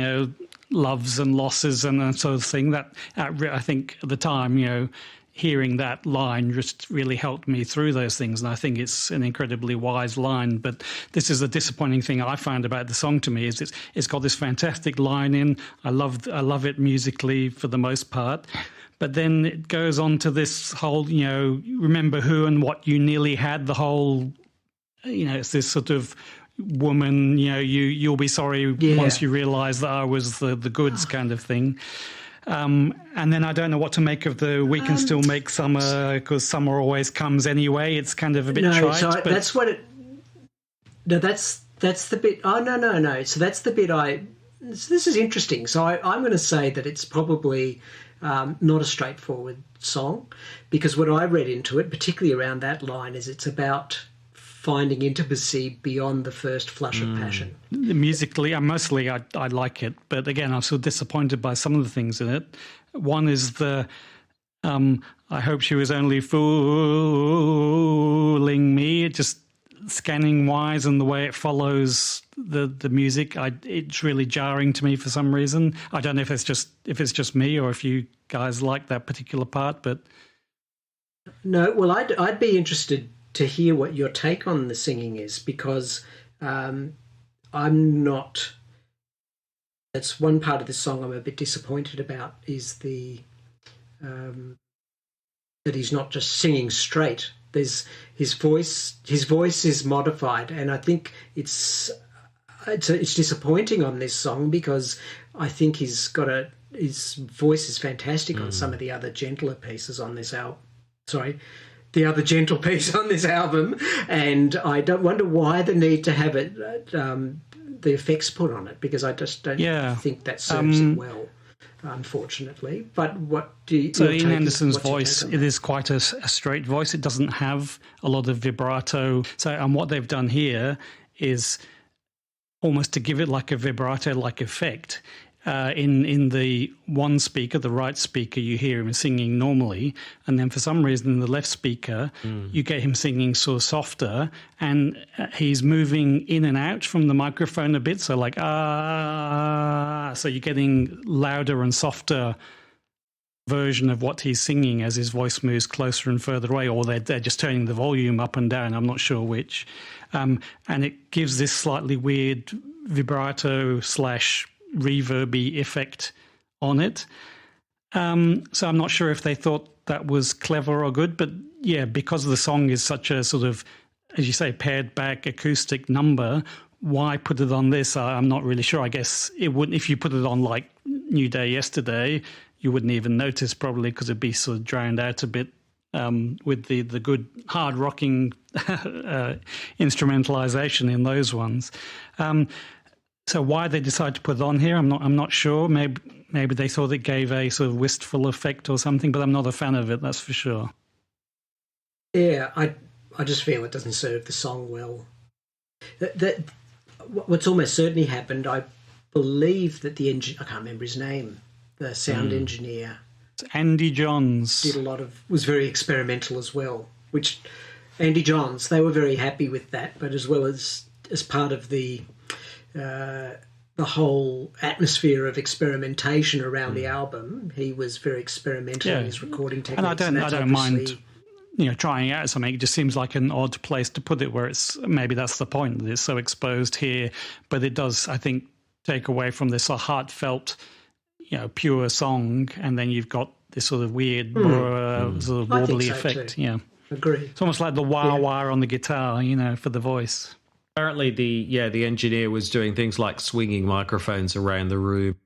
loves and losses and that sort of thing, that I think at the time hearing that line just really helped me through those things. And I think it's an incredibly wise line. But this is a disappointing thing I find about the song to me, is it's got this fantastic line in. I love it musically for the most part. But then it goes on to this whole, remember who and what you nearly had, the whole, it's this sort of woman, you'll be sorry once you realise that I was the goods kind of thing. And then I don't know what to make of the "we can still make summer because summer always comes anyway." It's kind of a bit trite. So that's what it. No, that's the bit. Oh no. So that's the bit This is interesting. So I'm going to say that it's probably not a straightforward song, because what I read into it, particularly around that line, is it's about finding intimacy beyond the first flush of passion. Musically, mostly I like it, but again, I'm still disappointed by some of the things in it. One is the I hope she was only fooling me. It just scanning wise and the way it follows the music, it's really jarring to me for some reason. I don't know if it's just me or if you guys like that particular part, but no. Well, I'd be interested to hear what your take on the singing is, because I'm not. That's one part of the song I'm a bit disappointed about, is the that he's not just singing straight. There's his voice is modified, and I think it's disappointing on this song, because I think his voice is fantastic on some of the other gentler pieces on this album. Sorry, the other gentle piece on this album, and I don't wonder why the need to have it the effects put on it, because I just don't think that serves it well, unfortunately. But what do you? So Ian Anderson's voice, it is quite a straight voice. It doesn't have a lot of vibrato. So, and what they've done here is almost to give it like a vibrato-like effect. In the one speaker, the right speaker, you hear him singing normally, and then for some reason in the left speaker, you get him singing sort of softer, and he's moving in and out from the microphone a bit, so like so you're getting louder and softer version of what he's singing as his voice moves closer and further away, or they're just turning the volume up and down, I'm not sure which, and it gives this slightly weird vibrato / reverby effect on it. So I'm not sure if they thought that was clever or good, but yeah, because the song is such a sort of, as you say, pared back acoustic number, why put it on this? I'm not really sure. I guess it wouldn't, if you put it on like New Day Yesterday, you wouldn't even notice probably, because it'd be sort of drowned out a bit with the good hard rocking instrumentalization in those ones. So why they decide to put it on here, I'm not sure. Maybe they thought it gave a sort of wistful effect or something, but I'm not a fan of it, that's for sure. Yeah, I just feel it doesn't serve the song well. What's almost certainly happened, I believe that the I can't remember his name, the sound engineer, it's Andy Johns, was very experimental as well. Which Andy Johns, they were very happy with that, but as well as part of the whole atmosphere of experimentation around the album, he was very experimental in his recording techniques. And I don't mind, trying out something. It just seems like an odd place to put it, where it's, maybe that's the point, that it's so exposed here, but it does, I think, take away from this heartfelt, pure song, and then you've got this sort of weird, sort of wobbly effect. Too. Yeah, agree. It's almost like the wah-wah on the guitar, for the voice. Apparently, the engineer was doing things like swinging microphones around the room.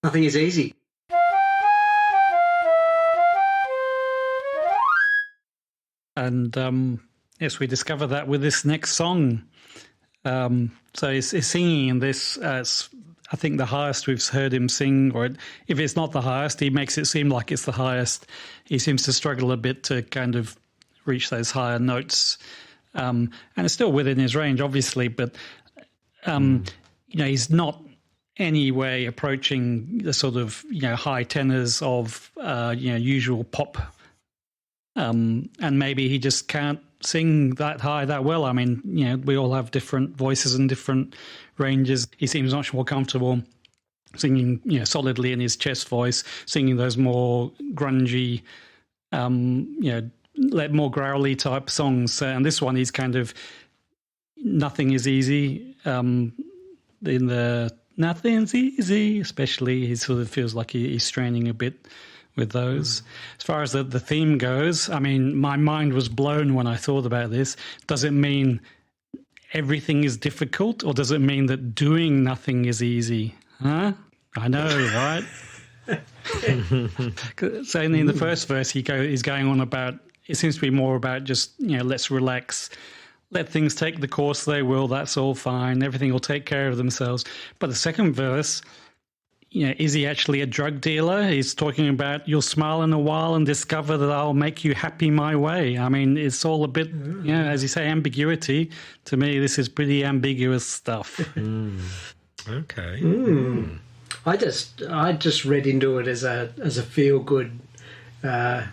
Nothing is easy. And yes, we discover that with this next song. So he's singing in this. It's, I think, the highest we've heard him sing, or if it's not the highest, he makes it seem like it's the highest. He seems to struggle a bit to kind of reach those higher notes. And it's still within his range, obviously, but he's not any way approaching the sort of high tenors of usual pop, and maybe he just can't sing that high that well. I mean, we all have different voices and different ranges. He seems much more comfortable singing, solidly in his chest voice, singing those more grungy, more growly type songs, and this one is kind of nothing is easy. In the nothing's easy, especially, he sort of feels like he's straining a bit with those. As far as the theme goes, I mean, my mind was blown when I thought about this. Does it mean everything is difficult, or does it mean that doing nothing is easy? Huh? I know, right? So in the first verse, he's going on about, it seems to be more about just, let's relax, let things take the course they will, that's all fine, everything will take care of themselves. But the second verse, is he actually a drug dealer? He's talking about, you'll smile in a while and discover that I'll make you happy my way. I mean, it's all a bit, as you say, ambiguity. To me, this is pretty ambiguous stuff. Okay. I just read into it as a feel good. I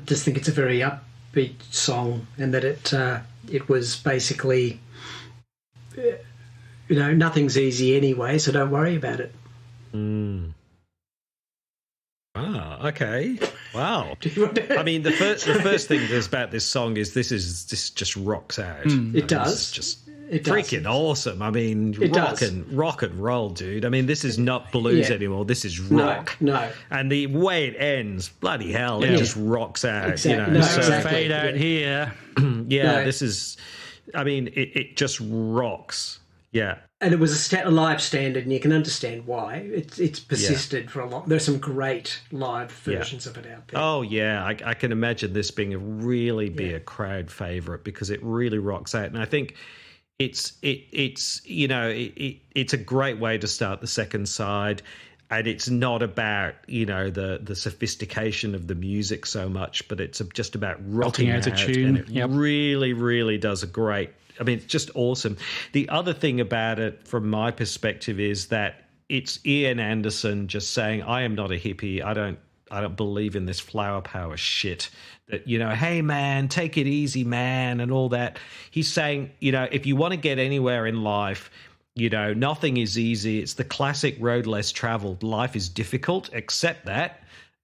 just think it's a very upbeat song, and that it was basically, nothing's easy anyway, so don't worry about it. Ah, okay. Wow. I mean, the first thing is about this song is this just rocks out. It does. It's just freaking awesome. I mean, rock and roll, dude. I mean, this is not blues anymore. This is rock. No. And the way it ends, bloody hell, it just rocks out. Exactly. Fade out here. This is. I mean, it just rocks. Yeah. And it was a live standard, and you can understand why. It's persisted for a long. There's some great live versions of it out there. Oh yeah, I can imagine this being a crowd favorite because it really rocks out, and I think it's a great way to start the second side, and it's not about the sophistication of the music so much, but it's just about rocking out a tune, and it really, really does a great. I mean, it's just awesome. The other thing about it, from my perspective, is that it's Ian Anderson just saying, "I am not a hippie. I don't believe in this flower power shit. That hey man, take it easy, man, and all that." He's saying, if you want to get anywhere in life, nothing is easy. It's the classic road less traveled. Life is difficult. Accept that.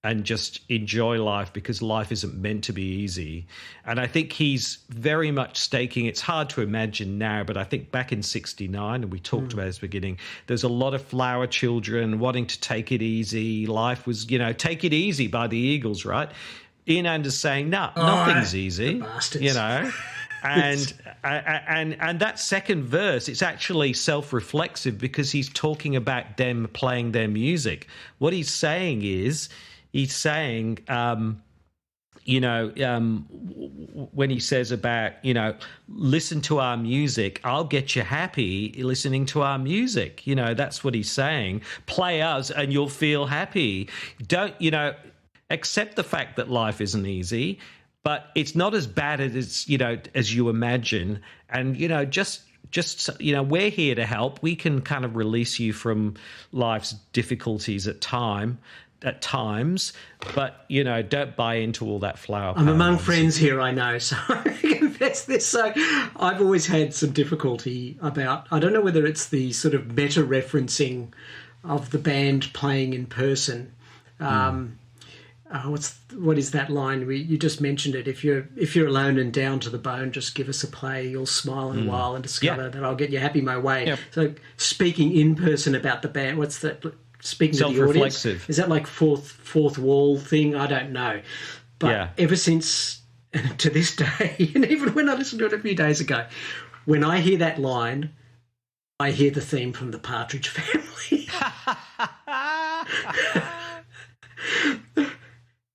And just enjoy life because life isn't meant to be easy. And I think he's very much staking, it's hard to imagine now, but I think back in 1969, and we talked about this at the beginning, there's a lot of flower children wanting to take it easy. Life was, take it easy by the Eagles, right? Ian Anders saying, nothing's easy, And that second verse, it's actually self-reflexive because he's talking about them playing their music. What he's saying is, when he says about, listen to our music, I'll get you happy listening to our music. That's what he's saying. Play us and you'll feel happy. Don't, accept the fact that life isn't easy, but it's not as bad as, as you imagine. And, just we're here to help. We can kind of release you from life's difficulties at times, but don't buy into all that flower power. I'm among friends here, I know, so I confess this. So I've always had some difficulty about, I don't know whether it's the sort of meta referencing of the band playing in person. What is that line? You just mentioned it. If you're alone and down to the bone, just give us a play. You'll smile in a while and discover that I'll get you happy my way. Yep. So speaking in person about the band, what's that? Speaking to the audience, is that like fourth wall thing? I don't know, but ever since to this day, and even when I listened to it a few days ago, when I hear that line, I hear the theme from the Partridge Family.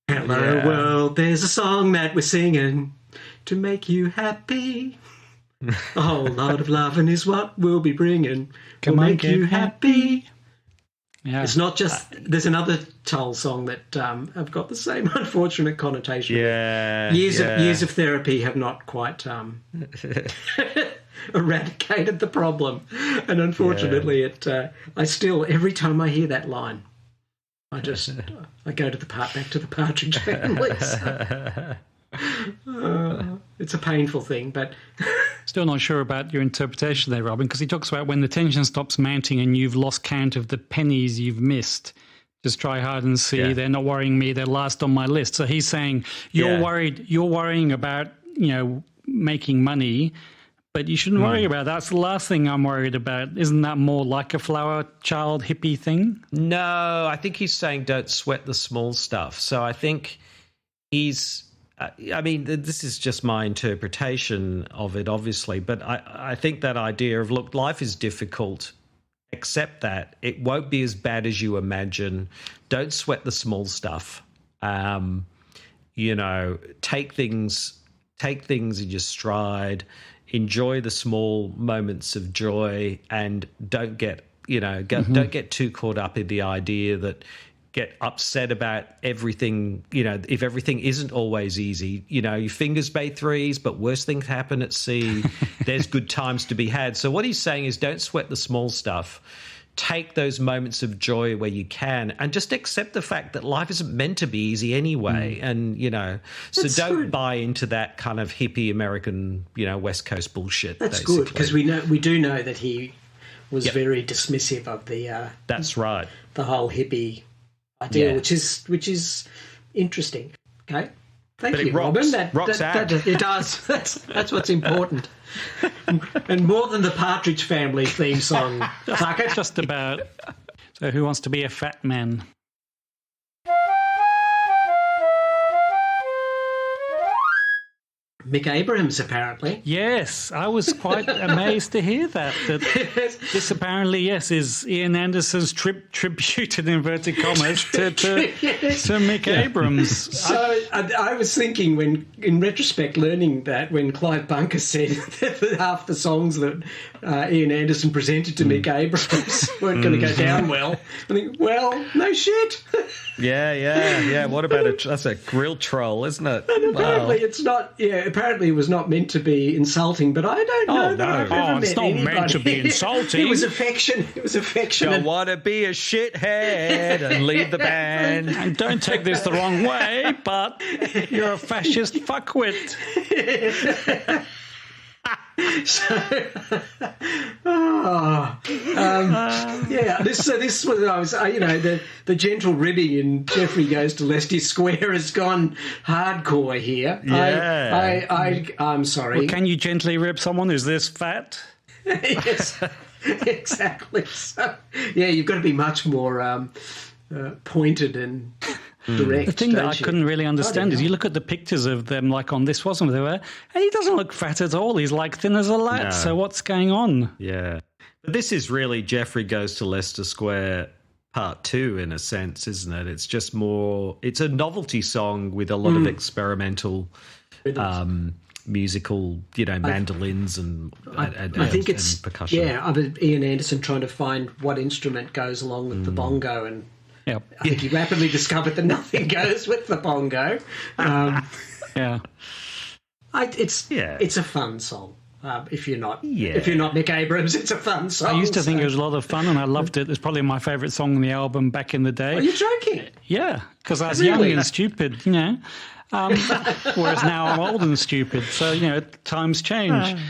Hello world, there's a song that we're singing to make you happy. A whole lot of loving is what we'll be bringing to make you happy. Yeah. It's not just. There's another Tull song that have got the same unfortunate connotation. Yeah, years of therapy have not quite eradicated the problem, and unfortunately, I still every time I hear that line, I go back to the Partridge Family. It's a painful thing, but still not sure about your interpretation there, Robin, because he talks about when the tension stops mounting and you've lost count of the pennies you've missed. Just try hard and see. They're not worrying me. They're last on my list. So he's saying you're worried. You're worrying about making money, but you shouldn't worry about that. That's the last thing I'm worried about. Isn't that more like a flower child hippie thing? No, I think he's saying don't sweat the small stuff. So I think he's. I mean, this is just my interpretation of it, obviously, but I think that idea of, look, life is difficult. Accept that. It won't be as bad as you imagine. Don't sweat the small stuff. Take things in your stride. Enjoy the small moments of joy, and don't get too caught up in the idea that. Get upset about everything, if everything isn't always easy. Your fingers may threes, but worse things happen at sea. There's good times to be had. So what he's saying is don't sweat the small stuff. take those moments of joy where you can, and just accept the fact that life isn't meant to be easy anyway. And, so That's don't good. buy into that kind of hippie American, West Coast bullshit. That's basically. good, because we do know that he was very dismissive of the That's right. the whole hippie idea, Yeah. which is interesting. Okay, thank But you, it rocks. Robin. Rocks out. It does. That's what's important, and more than the Partridge Family theme song. Fuck it. Just about. So who wants to be a fat man? Mick Abrahams, apparently. Yes, I was quite amazed to hear that this apparently, yes, is Ian Anderson's tribute in inverted commas to Mick Abrams. So I was thinking, when, in retrospect, learning that when Clive Bunker said that half the songs that Ian Anderson presented to Mick Abrams weren't going to go down well, I think, well, no shit. Yeah. What about that's a real troll, isn't it? And apparently it's not. Yeah, apparently it was not meant to be insulting. But I don't know that I've ever met it's not anybody. meant to be insulting. It was affection. It was affection. Don't want to be a shithead and leave the band. And don't take this the wrong way, but you're a fascist fuckwit. This was I was the gentle ribbing in Jeffrey Goes to Leicester Square has gone hardcore here. Yeah. I'm sorry. Well, can you gently rib someone who's this fat? Yes, exactly. So, yeah, you've got to be much more pointed and direct. The thing that I don't you? couldn't really understand is you look at the pictures of them, like on this, wasn't there? And he doesn't look fat at all. He's like thin as a lat. No. So what's going on? Yeah. But this is really Jeffrey Goes to Leicester Square Part 2 in a sense, isn't it? It's just more, it's a novelty song with a lot of experimental musical, mandolins and I think it's percussion. Yeah, I mean, Ian Anderson trying to find what instrument goes along with the bongo, and Yep. I think he rapidly discovered that nothing goes with the bongo. Yeah. It's a fun song. If you're not Mick Abrams, it's a fun song. I used to think it was a lot of fun and I loved it. It's probably my favourite song on the album back in the day. Are you joking? Yeah, because I was Really? young and stupid, whereas now I'm old and stupid. So, times change.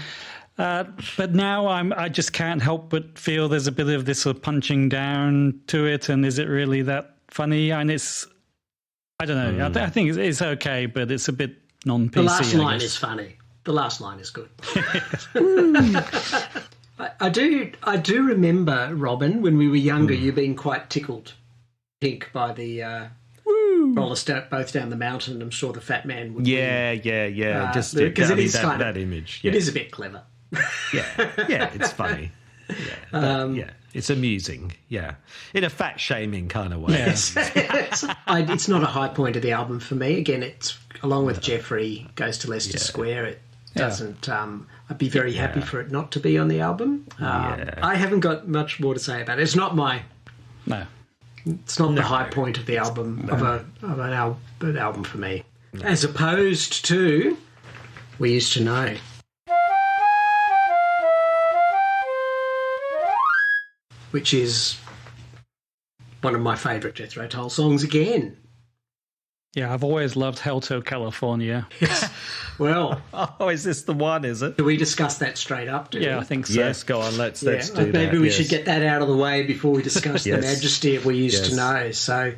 But now I just can't help but feel there's a bit of this sort of punching down to it. And is it really that funny? And I don't know. I think it's okay, but it's a bit non-PC. The last I line guess. is funny. The last line is good. I do remember, Robin, when we were younger, you being quite tickled pink by the roller both down the mountain. I'm sure the fat man would. Yeah. Just because it is that image. It is a bit clever. Yeah, it's funny. Yeah, it's amusing. Yeah, in a fat shaming kind of way. Yeah. It's not a high point of the album for me. Again, it's along with Jeffrey Goes to Leicester Square. It doesn't. I'd be very happy for it not to be on the album. I haven't got much more to say about it. It's not No. It's not the high point of the album of an album for me, as opposed to We Used to Know. Which is one of my favourite Jethro Tull songs again. Yeah, I've always loved Hotel California. Well, is this the one, is it? do we discuss that straight up? Yeah, I think so. Yes, go on, let's do that. Maybe we yes. should get that out of the way before we discuss the Yes. majesty of We Used to Know. So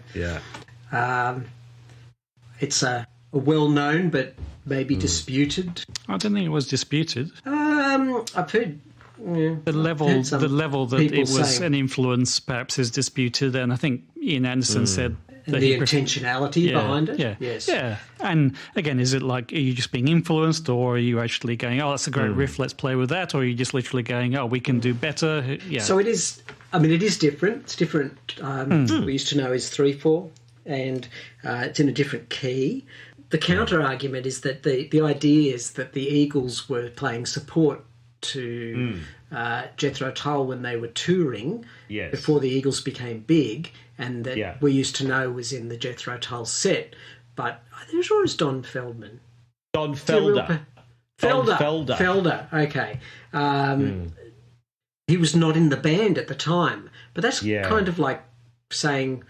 it's a well-known but maybe disputed. I don't think it was disputed. I've heard... The level that it was an influence perhaps is disputed, and I think Ian Anderson said that the intentionality behind it. Yeah, Yes. yeah. And again, is it like, are you just being influenced, or are you actually going, oh, that's a great riff, let's play with that, or are you just literally going, oh, we can do better? Yeah. So it is. I mean, it is different. It's different. We Used to Know is 3/4, and it's in a different key. The counter argument is that the idea is that the Eagles were playing support to Jethro Tull when they were touring before the Eagles became big, and that We Used to Know was in the Jethro Tull set. But I'm sure it's Don Feldman. Don Felder. Felder. Okay. He was not in the band at the time, But that's Yeah. kind of like saying,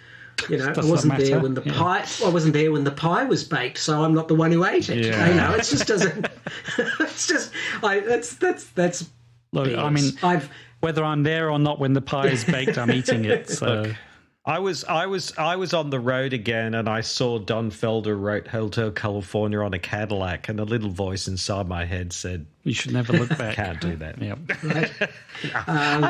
you know, I Does that wasn't there matter? when the Yeah. pie. I wasn't there when the pie was baked, so I'm not the one who ate it. Yeah. You know, it just doesn't. It's just. That's. Look, I BS. mean, whether I'm there or not when the pie is baked, I'm eating it. So I was on the road again, and I saw Don Felder wrote Hotel California on a Cadillac, and a little voice inside my head said, you should never look back. "Can't do that." Yeah. Right.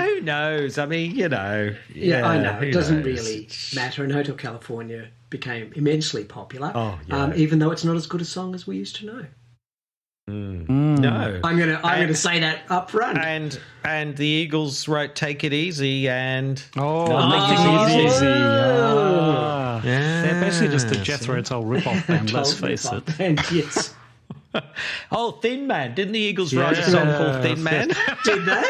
Who knows? I mean, you know. Yeah, I know. who It doesn't knows? really matter. And Hotel California became immensely popular. Oh, yeah. Even though it's not as good a song as we used to know. No. I'm gonna say that up front. And the Eagles wrote "Take It Easy" and Oh, Nothing Making It Easy. Easy. Ah. Yeah, They're basically just a Jethro Tull rip-off band, let's face it. And yes, oh, Thin Man. Didn't the Eagles write a song called Thin Man? did they?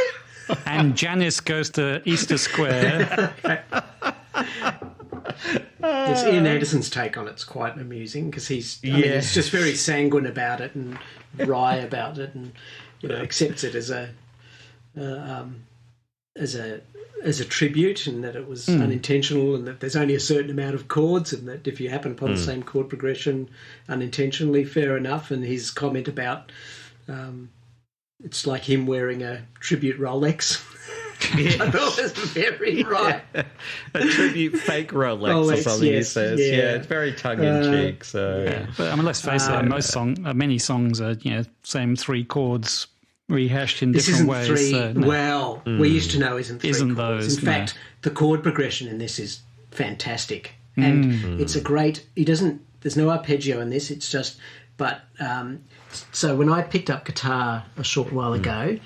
And Janice goes to Leicester Square. Yes, Ian Anderson's take on it's quite amusing because he's just very sanguine about it and wry about it, and you know accepts it as a tribute, and that it was unintentional, and that there's only a certain amount of chords, and that if you happen upon the same chord progression unintentionally, fair enough. And his comment about it's like him wearing a tribute Rolex. I thought it was very right. A tribute fake Rolex, or Rolex, something yes, he says. yeah. It's very tongue-in-cheek. So Yeah. But I mean, let's face it, many songs are, same three chords rehashed in This different isn't ways. three. So, no. Well, we used to know isn't three Isn't chords. those, In fact, the chord progression in this is fantastic, and it's a great. He doesn't. There's no arpeggio in this. It's just. But so when I picked up guitar a short while ago,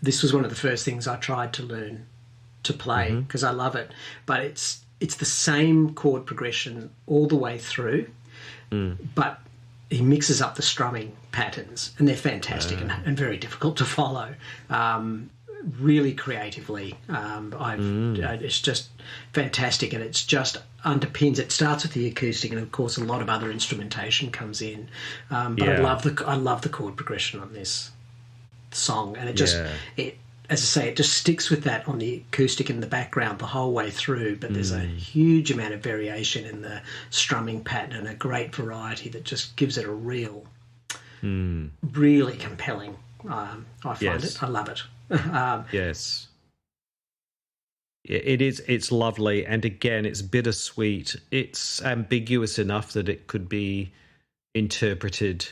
this was one of the first things I tried to learn to play because I love it. But it's the same chord progression all the way through, but he mixes up the strumming patterns, and they're fantastic and very difficult to follow. Really creatively, it's just fantastic, and it's just underpins. It starts with the acoustic, and of course, a lot of other instrumentation comes in. But I love the chord progression on this song, and it just as I say, it just sticks with that on the acoustic in the background the whole way through, but there's a huge amount of variation in the strumming pattern and a great variety that just gives it a real, really compelling. I find it. I love it. yes. Yeah, it is. It's lovely. And again, it's bittersweet. It's ambiguous enough that it could be interpreted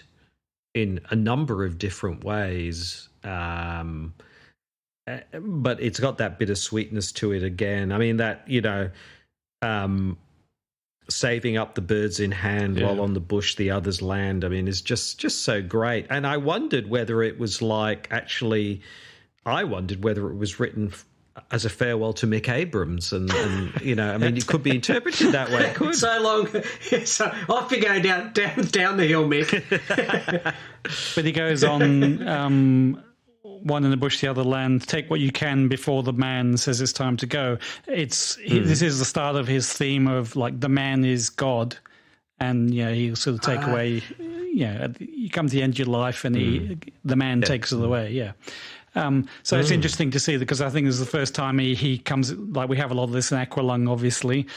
in a number of different ways. But it's got that bittersweetness to it again. I mean, that, saving up the birds in hand while on the bush the others land, I mean, is just so great. And I wondered whether it was written as a farewell to Mick Abrams, and I mean, it could be interpreted that way. It could. So long, so off you go down the hill, Mick. But he goes on, one in the bush, the other land, take what you can before the man says it's time to go. This is the start of his theme of like the man is God, and he'll sort of take away. You come to the end of your life, and the man takes it away. Yeah. So it's interesting to see, because I think this is the first time he comes, like we have a lot of this in Aqualung, obviously,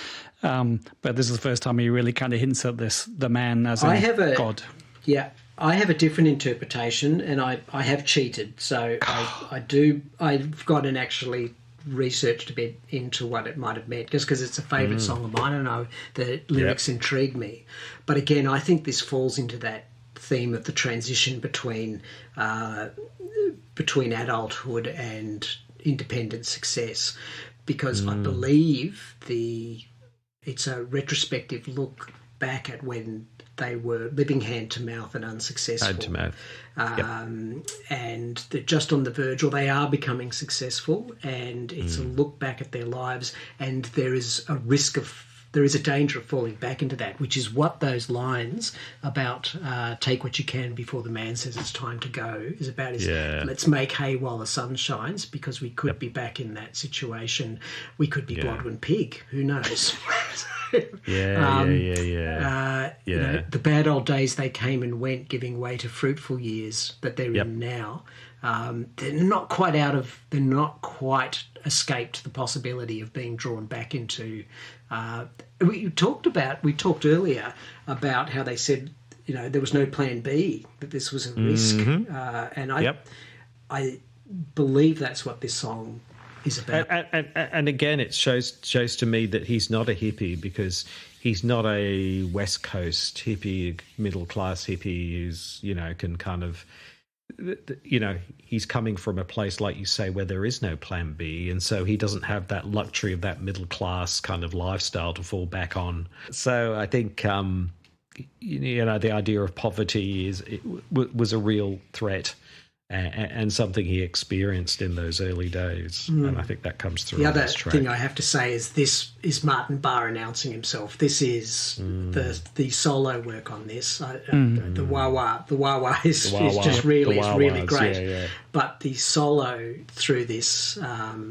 but this is the first time he really kind of hints at this, the man as God. Yeah, I have a different interpretation, and I have cheated. So I've gone and actually researched a bit into what it might have meant, just because it's a favourite song of mine, and the lyrics intrigue me. But again, I think this falls into that theme of the transition between adulthood and independent success, because I believe it's a retrospective look back at when they were living hand to mouth and unsuccessful. Hand to mouth. And they're just on the verge, or they are becoming successful, and it's a look back at their lives, and there is a danger of falling back into that, which is what those lines about take what you can before the man says it's time to go is about. Let's make hay while the sun shines, because we could be back in that situation. We could be Blodwyn Pig. Who knows? The bad old days, they came and went, giving way to fruitful years that they're in now. they're not quite escaped the possibility of being drawn back into. We talked earlier about how they said, there was no plan B, that this was a risk, and I believe that's what this song is about. And again, it shows to me that he's not a hippie, because he's not a West Coast hippie, middle class hippie who's can kind of. He's coming from a place, like you say, where there is no plan B, and so he doesn't have that luxury of that middle class kind of lifestyle to fall back on. So I think the idea of poverty was a real threat, and something he experienced in those early days, and I think that comes through. The other thing I have to say is this is Martin Barr announcing himself. This is the solo work on this. The wah-wah is just really great. Yeah. But the solo through this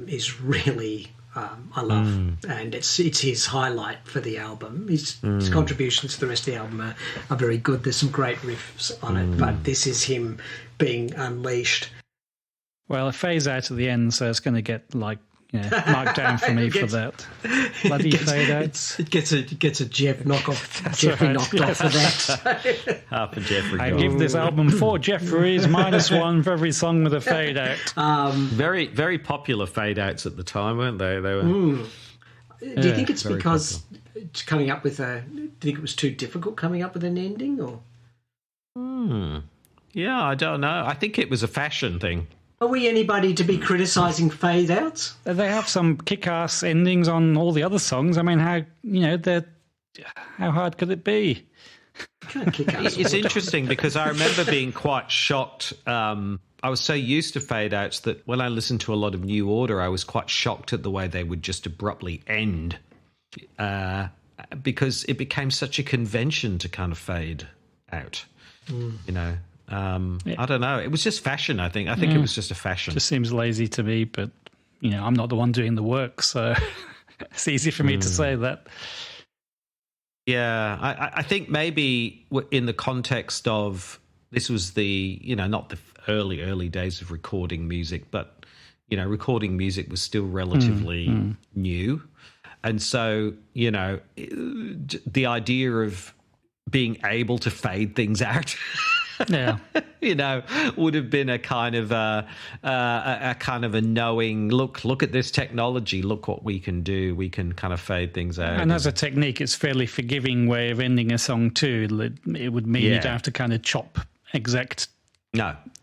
is really I love, and it's his highlight for the album. His contributions to the rest of the album are very good. There's some great riffs on it, but this is him being unleashed. Well, it fades out at the end, so it's going to get marked down for me for that. Bloody fade outs. It gets a Jeffrey knocked off for that. Half a Jeffrey. I give this album 4 Jeffries, -1 for every song with a fade out. Very, very popular fade outs at the time, weren't they? They were. Do you think it's because it's coming up with do you think it was too difficult coming up with an ending, or? Yeah, I don't know. I think it was a fashion thing. Are we anybody to be criticising fade outs? They have some kick-ass endings on all the other songs. I mean, how hard could it be? It's interesting because I remember being quite shocked. I was so used to fade outs that when I listened to a lot of New Order, I was quite shocked at the way they would just abruptly end, because it became such a convention to kind of fade out. I don't know. It was just fashion, I think. I think it was just a fashion. Just seems lazy to me, but, I'm not the one doing the work, so it's easy for me to say that. Yeah, I think maybe in the context of, this was the, not the early days of recording music, but, recording music was still relatively new. And so, the idea of being able to fade things out... Yeah, would have been a kind of a knowing look at this technology, look what we can do. We can kind of fade things out. And as a technique, it's a fairly forgiving way of ending a song too. It would mean you don't have to kind of chop exact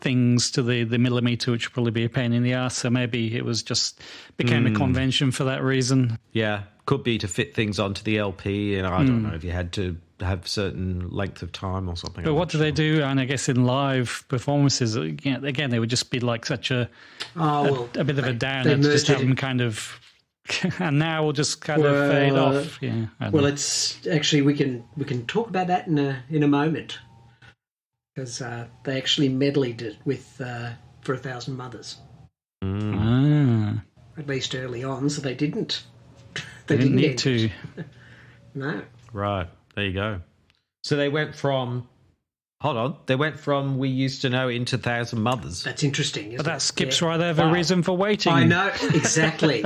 things to the millimeter, which would probably be a pain in the ass. So maybe it was just became a convention for that reason. Yeah, could be to fit things onto the LP, and I don't know if you had to have certain length of time or something. But what do they do? And I guess in live performances, again, they would just be like such a bit of a downer to just have them kind of, and now we'll just kind of fade off. Yeah. It's actually we can talk about that in a moment, because they actually medleyed it with For 1,000 Mothers. At least early on, so they didn't. They didn't need to. No. Right. There you go. So they went from, We Used to Know into 1,000 Mothers. That's interesting. But that skips right over Reason for Waiting. I know, exactly.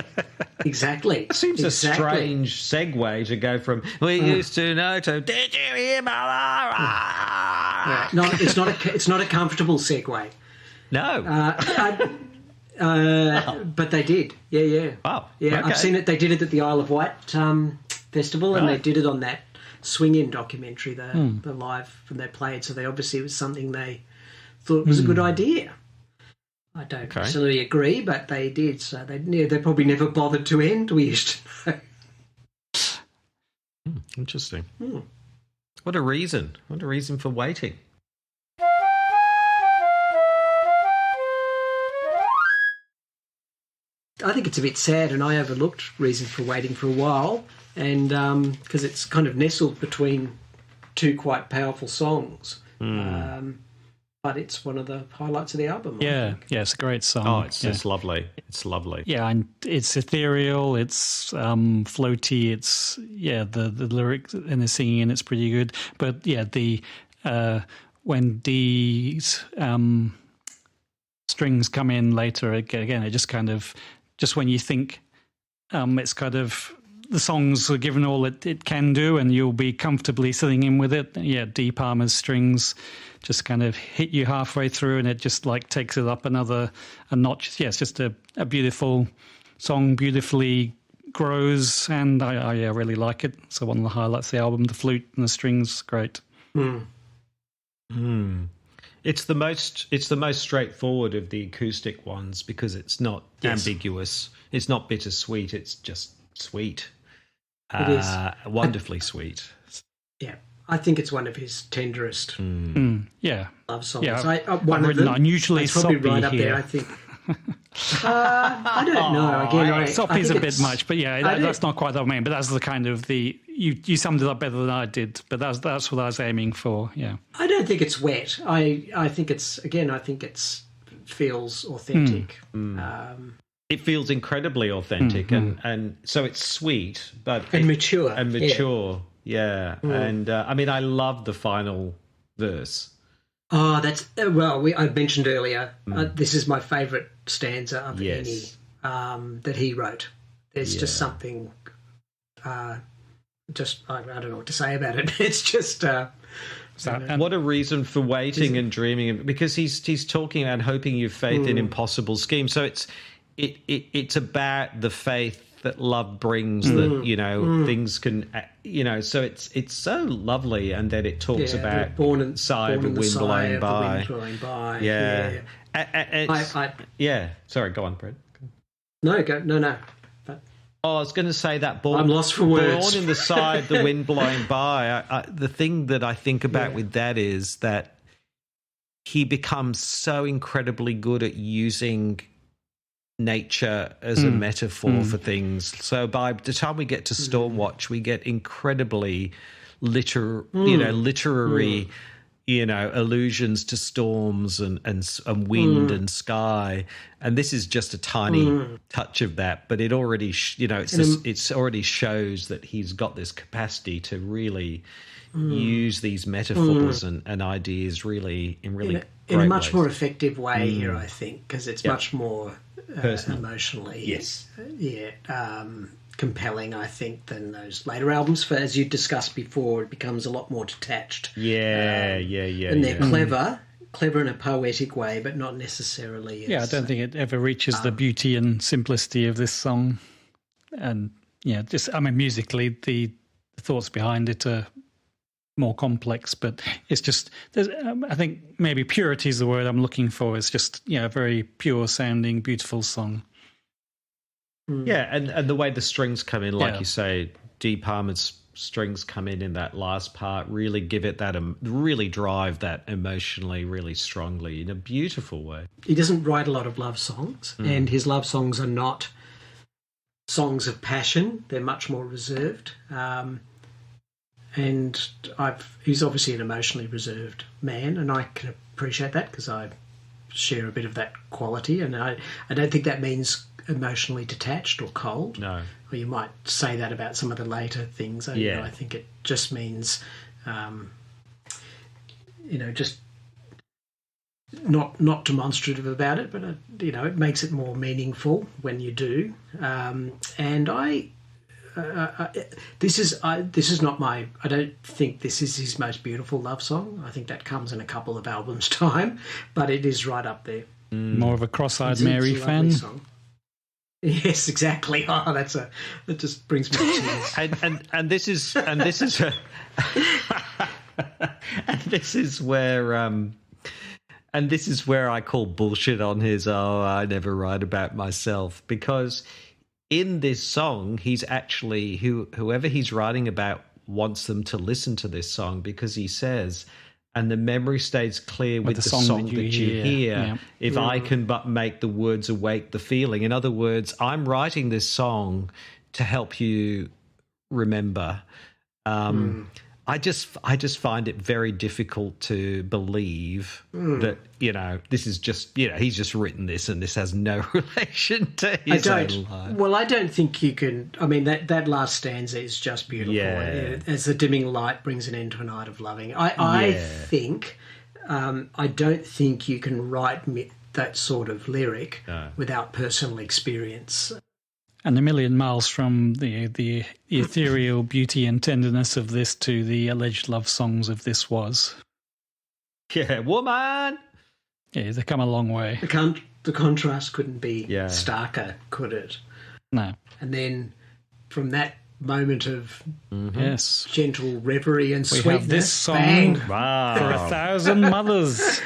Exactly. It seems a strange segue to go from We Used to Know to Did You Hear My No, it's not a comfortable segue. No. But they did. Yeah. Wow. Yeah, okay. I've seen it. They did it at the Isle of Wight festival, and they did it on that Swing In documentary, the live from they played. So it was something they thought was a good idea. I don't necessarily agree, but they did. So they probably never bothered to end. We used to know. Interesting. What a reason! What a reason for waiting. I think it's a bit sad, and I overlooked Reason for Waiting for a while, and because it's kind of nestled between two quite powerful songs. But it's one of the highlights of the album. Yeah, it's a great song. Oh, it's lovely. It's lovely. Yeah, and it's ethereal, it's floaty, it's the lyrics and the singing in it's pretty good. But yeah, the when Dee's strings come in later. Again, it just kind of, just when you think it's kind of, the songs are given all it can do and you'll be comfortably singing with it. Yeah, D Palmer's strings just kind of hit you halfway through and it just like takes it up a notch. Yeah, it's just a beautiful song, beautifully grows, and I really like it. So one of the highlights of the album, the flute and the strings, great. It's the most straightforward of the acoustic ones because it's not ambiguous. It's not bittersweet. It's just sweet. It is wonderfully sweet. Yeah, I think it's one of his tenderest love songs. Yeah, I've written unusually soppy probably right up here. there, I think. I don't know. Again, soppy's a bit much, but that's not quite what I mean. But that's the kind of you summed it up better than I did. But that's what I was aiming for. Yeah, I don't think it's wet. I think it's feels authentic. It feels incredibly authentic, and so it's sweet, but mature. Yeah. And I mean, I love the final verse. Oh, that's I mentioned earlier. This is my favourite stanza of any that he wrote. There's just something. I don't know what to say about it. It's just. What a reason for waiting and dreaming, because he's talking about hoping you've faith in impossible schemes. So it's about the faith that love brings, that things can, so it's so lovely. And then it talks about sigh of a wind blowing by. Sorry, go on, Brett. No. I was going to say that I'm lost for words. Born in the side, the wind blowing by. The thing that I think about with that is that he becomes so incredibly good at using nature as a metaphor for things. So by the time we get to Stormwatch, we get incredibly literary, allusions to storms and wind and sky. And this is just a tiny touch of that, but it already, it's already shows that he's got this capacity to really use these metaphors and ideas really in a much more effective way here, I think, because it's much more emotionally, compelling, I think, than those later albums. For as you discussed before, it becomes a lot more detached. And they're clever in a poetic way, but not necessarily. I don't think it ever reaches the beauty and simplicity of this song. And musically, the thoughts behind it are more complex, but it's just, I think maybe purity is the word I'm looking for. It's just, a very pure sounding, beautiful song. Yeah, and the way the strings come in, like you say, D. Palmer's strings come in that last part, really give it that, really drive that emotionally really strongly in a beautiful way. He doesn't write a lot of love songs, and his love songs are not songs of passion. They're much more reserved. And he's obviously an emotionally reserved man, and I can appreciate that because I share a bit of that quality. And I don't think that means emotionally detached or cold. No. Or you might say that about some of the later things. I think it just means, just not demonstrative about it, but it makes it more meaningful when you do. This is not my. I don't think this is his most beautiful love song. I think that comes in a couple of albums' time, but it is right up there. More of a cross-eyed Mary fan. Song. Yes, exactly. Oh, that just brings me to tears. and this is where I call bullshit on his. I never write about myself, because in this song, he's actually, whoever he's writing about wants them to listen to this song, because he says, and the memory stays clear with the song that you hear, if I can but make the words awake the feeling. In other words, I'm writing this song to help you remember. I just find it very difficult to believe that, this is just, he's just written this and this has no relation to his own life. Well, I don't think you can. I mean, that last stanza is just beautiful. Yeah. As the dimming light brings an end to a night of loving. I think, I don't think you can write that sort of lyric without personal experience. And a million miles from the ethereal beauty and tenderness of this to the alleged love songs of This Was. Yeah, woman! Yeah, they've come a long way. The contrast couldn't be starker, could it? No. And then from that moment of yes, gentle reverie and sweetness, we have this song for 1,000 mothers.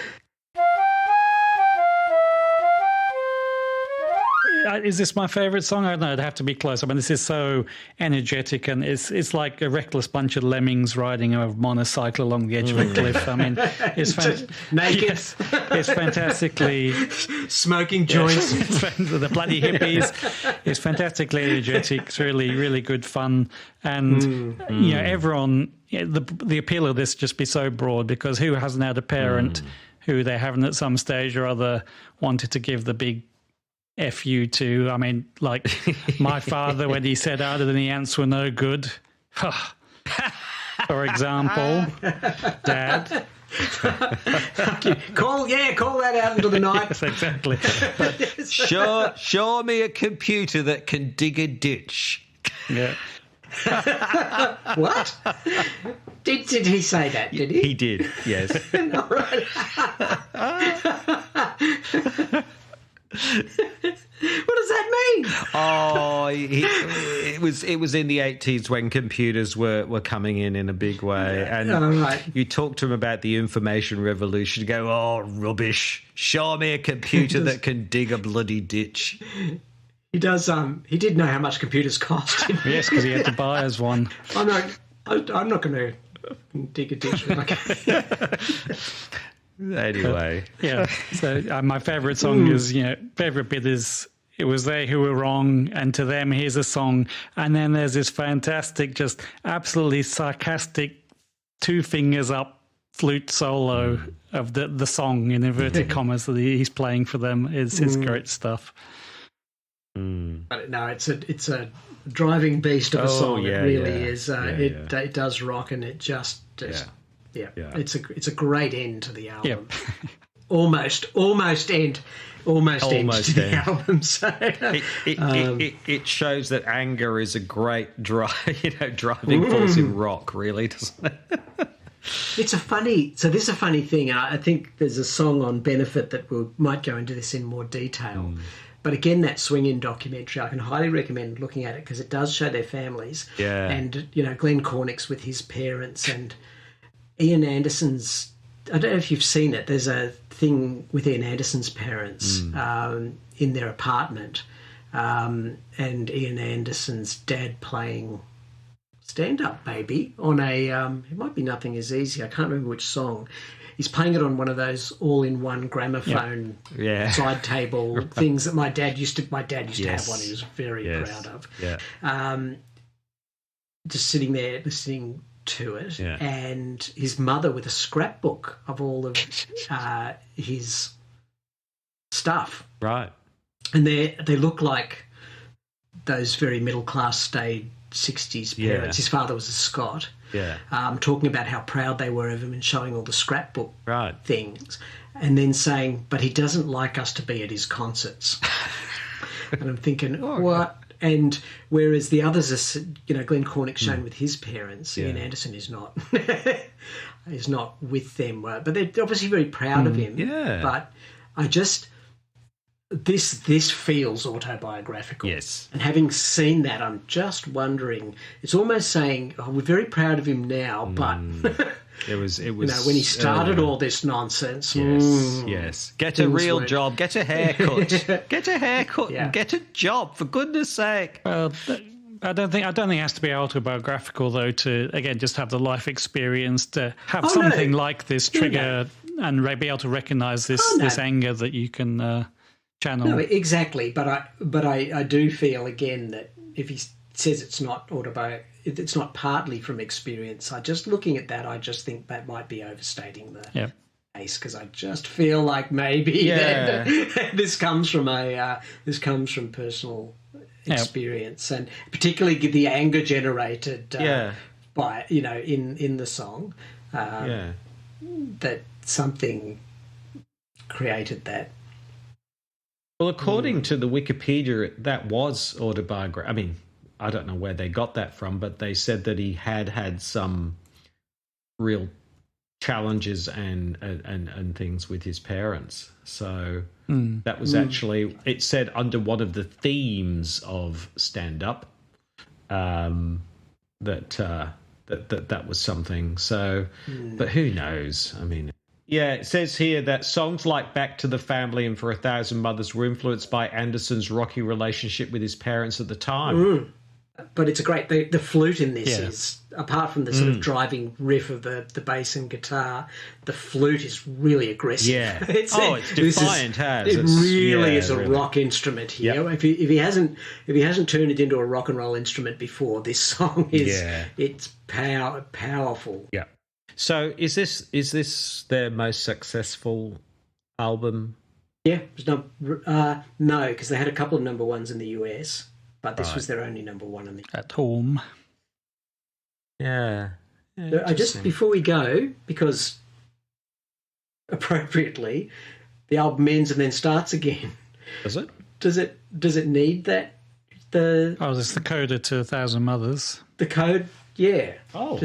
Is this my favourite song? I don't know. It'd have to be close. I mean, this is so energetic, and it's like a reckless bunch of lemmings riding a motorcycle along the edge of a cliff. I mean, it's naked. Yes, it's fantastically smoking joints. The bloody hippies. It's fantastically energetic. It's really, really good fun, and everyone. The appeal of this just be so broad, because who hasn't had a parent who they haven't at some stage or other wanted to give the big F you to? I mean, like my father when he said other than the ants were no good. For example, Dad. Call that out into the night. Yes, exactly. But show me a computer that can dig a ditch. Yeah. What? Did he say that? Did he? He did. Yes. All right. What does that mean? Oh, it was in the 80s when computers were coming in a big way, and you talk to him about the information revolution. You go, oh, rubbish! Show me a computer that can dig a bloody ditch. He does. He did know how much computers cost. Yes, because he had to buy us one. I'm not going to dig a ditch with my computer. Anyway, yeah. So my favourite song is, favourite bit is, it was they who were wrong, and to them here's a song. And then there's this fantastic, just absolutely sarcastic, 2 fingers up flute solo of the song in inverted commas that he's playing for them. It's great stuff. But no, it's a driving beast of a song. Yeah, it really yeah. is. It does rock, and it just. Yeah. It's a great end to the album. Yep. almost end to the album. So it shows that anger is a great driving force in rock, really, doesn't it? This is a funny thing. I think there's a song on Benefit that we might go into this in more detail. But again, that swing-in documentary, I can highly recommend looking at it, because it does show their families. Yeah. And, Glenn Cornick's with his parents, and Ian Anderson's, I don't know if you've seen it, there's a thing with Ian Anderson's parents in their apartment, and Ian Anderson's dad playing stand-up baby on a, it might be Nothing Is Easy, I can't remember which song. He's playing it on one of those all-in-one gramophone side table things that my dad used to have one. He was very proud of. Yeah. Just sitting there listening to it, and his mother with a scrapbook of all of his stuff. Right. And they look like those very middle-class staid 60s parents. His father was a Scot. Yeah. Talking about how proud they were of him and showing all the scrapbook things, and then saying, but he doesn't like us to be at his concerts. And I'm thinking, what? And whereas the others are, Glenn Cornick shown with his parents, Ian Anderson is not. Is not with them, but they're obviously very proud of him. Yeah. But I just... This feels autobiographical. Yes. And having seen that, I'm just wondering, it's almost saying, we're very proud of him now, but it was when he started all this nonsense. Yes. Get a real job, get a haircut. Get a haircut and get a job, for goodness sake. Well, I don't think it has to be autobiographical, though, to again just have the life experience to have something like this trigger and be able to recognise this anger that you can channel. No, exactly. But I do feel again that if he says it's not it's not partly from experience. Looking at that, I just think that might be overstating the case, because I just feel like maybe this comes from personal experience, and particularly the anger generated by in the song that something created that Well, according to the Wikipedia, that was autobiographical. I mean, I don't know where they got that from, but they said that he had some real challenges and things with his parents. So that was actually, it said under one of the themes of stand up that was something. So, but who knows? I mean, yeah, it says here that songs like Back to the Family and For a Thousand Mothers were influenced by Anderson's rocky relationship with his parents at the time. But it's a great... The flute in this is, apart from the sort of driving riff of the bass and guitar, the flute is really aggressive. Yeah. it's defiant. It really is a rock instrument here. Yep. If he hasn't turned it into a rock and roll instrument before, this song is it's powerful. Yeah. So is this their most successful album? Yeah, no, because they had a couple of number ones in the US. But this was their only number one at home. Yeah. Just before we go, because appropriately, the album ends and then starts again. Does it? Does it need that? It's the coda to 1,000 Mothers. The code, yeah. Oh.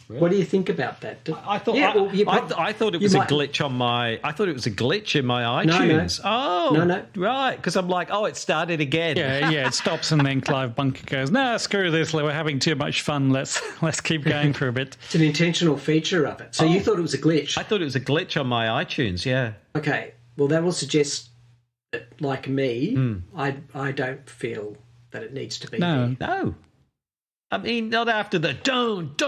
Really? What do you think about that? I thought it was a glitch on my. I thought it was a glitch in my iTunes. No, right, because I'm like, it started again. Yeah, it stops and then Clive Bunker goes, "No, screw this. We're having too much fun. Let's keep going for a bit." It's an intentional feature of it. So you thought it was a glitch? I thought it was a glitch on my iTunes. Yeah. Okay. Well, that will suggest that, like me, I don't feel that it needs to be. No. I mean, not after the don't,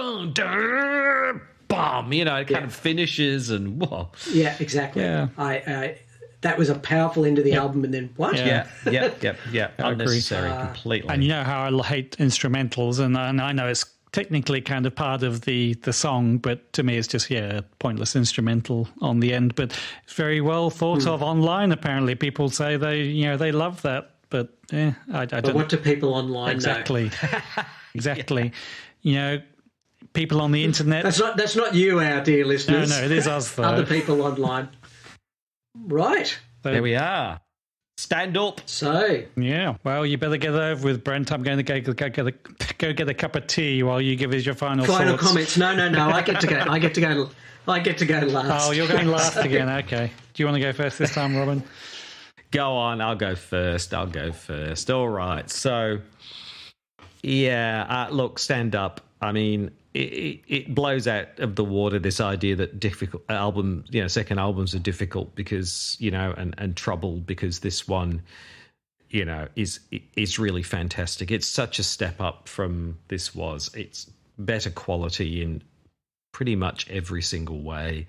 bomb, it kind of finishes and whoa. Yeah, exactly. Yeah. I that was a powerful end of the album, and then what? Yeah. Unnecessary, completely. And you know how I hate instrumentals, and I know it's technically kind of part of the song, but to me it's just, pointless instrumental on the end. But it's very well thought of online, apparently. People say they love that, but I don't know. What do people online know? Exactly. People on the internet. That's not you, our dear listeners. No, it is us, though. Other people online. Right. There we are. Stand up. So. Yeah. Well, you better get over with, Brent. I'm going to go get a cup of tea while you give us your final thoughts. Comments. No. I get to go. I get to go last. Oh, you're going last again. Okay. Do you want to go first this time, Robin? Go on. I'll go first. All right. So. Yeah, look, stand up. I mean, it blows out of the water this idea that difficult albums, second albums are difficult because, and trouble because this one, is really fantastic. It's such a step up from this was. It's better quality in pretty much every single way,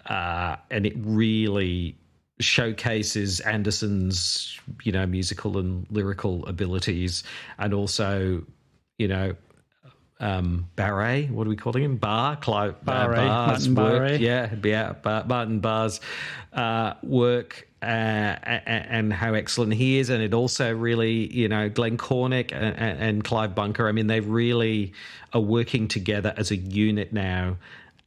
and it really showcases Anderson's, musical and lyrical abilities, and also, Barre, what are we calling him? Clive Barr's work. Martin Barr's work, and how excellent he is. And it also really, Glenn Cornick and Clive Bunker, I mean, they really are working together as a unit now,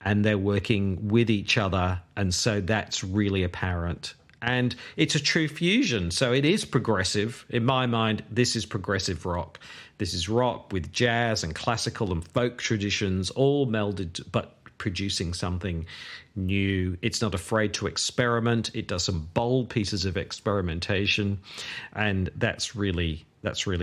and they're working with each other. And so that's really apparent. And it's a true fusion. So it is progressive. In my mind, this is progressive rock. This is rock with jazz and classical and folk traditions all melded, but producing something new. It's not afraid to experiment. It does some bold pieces of experimentation. And that's really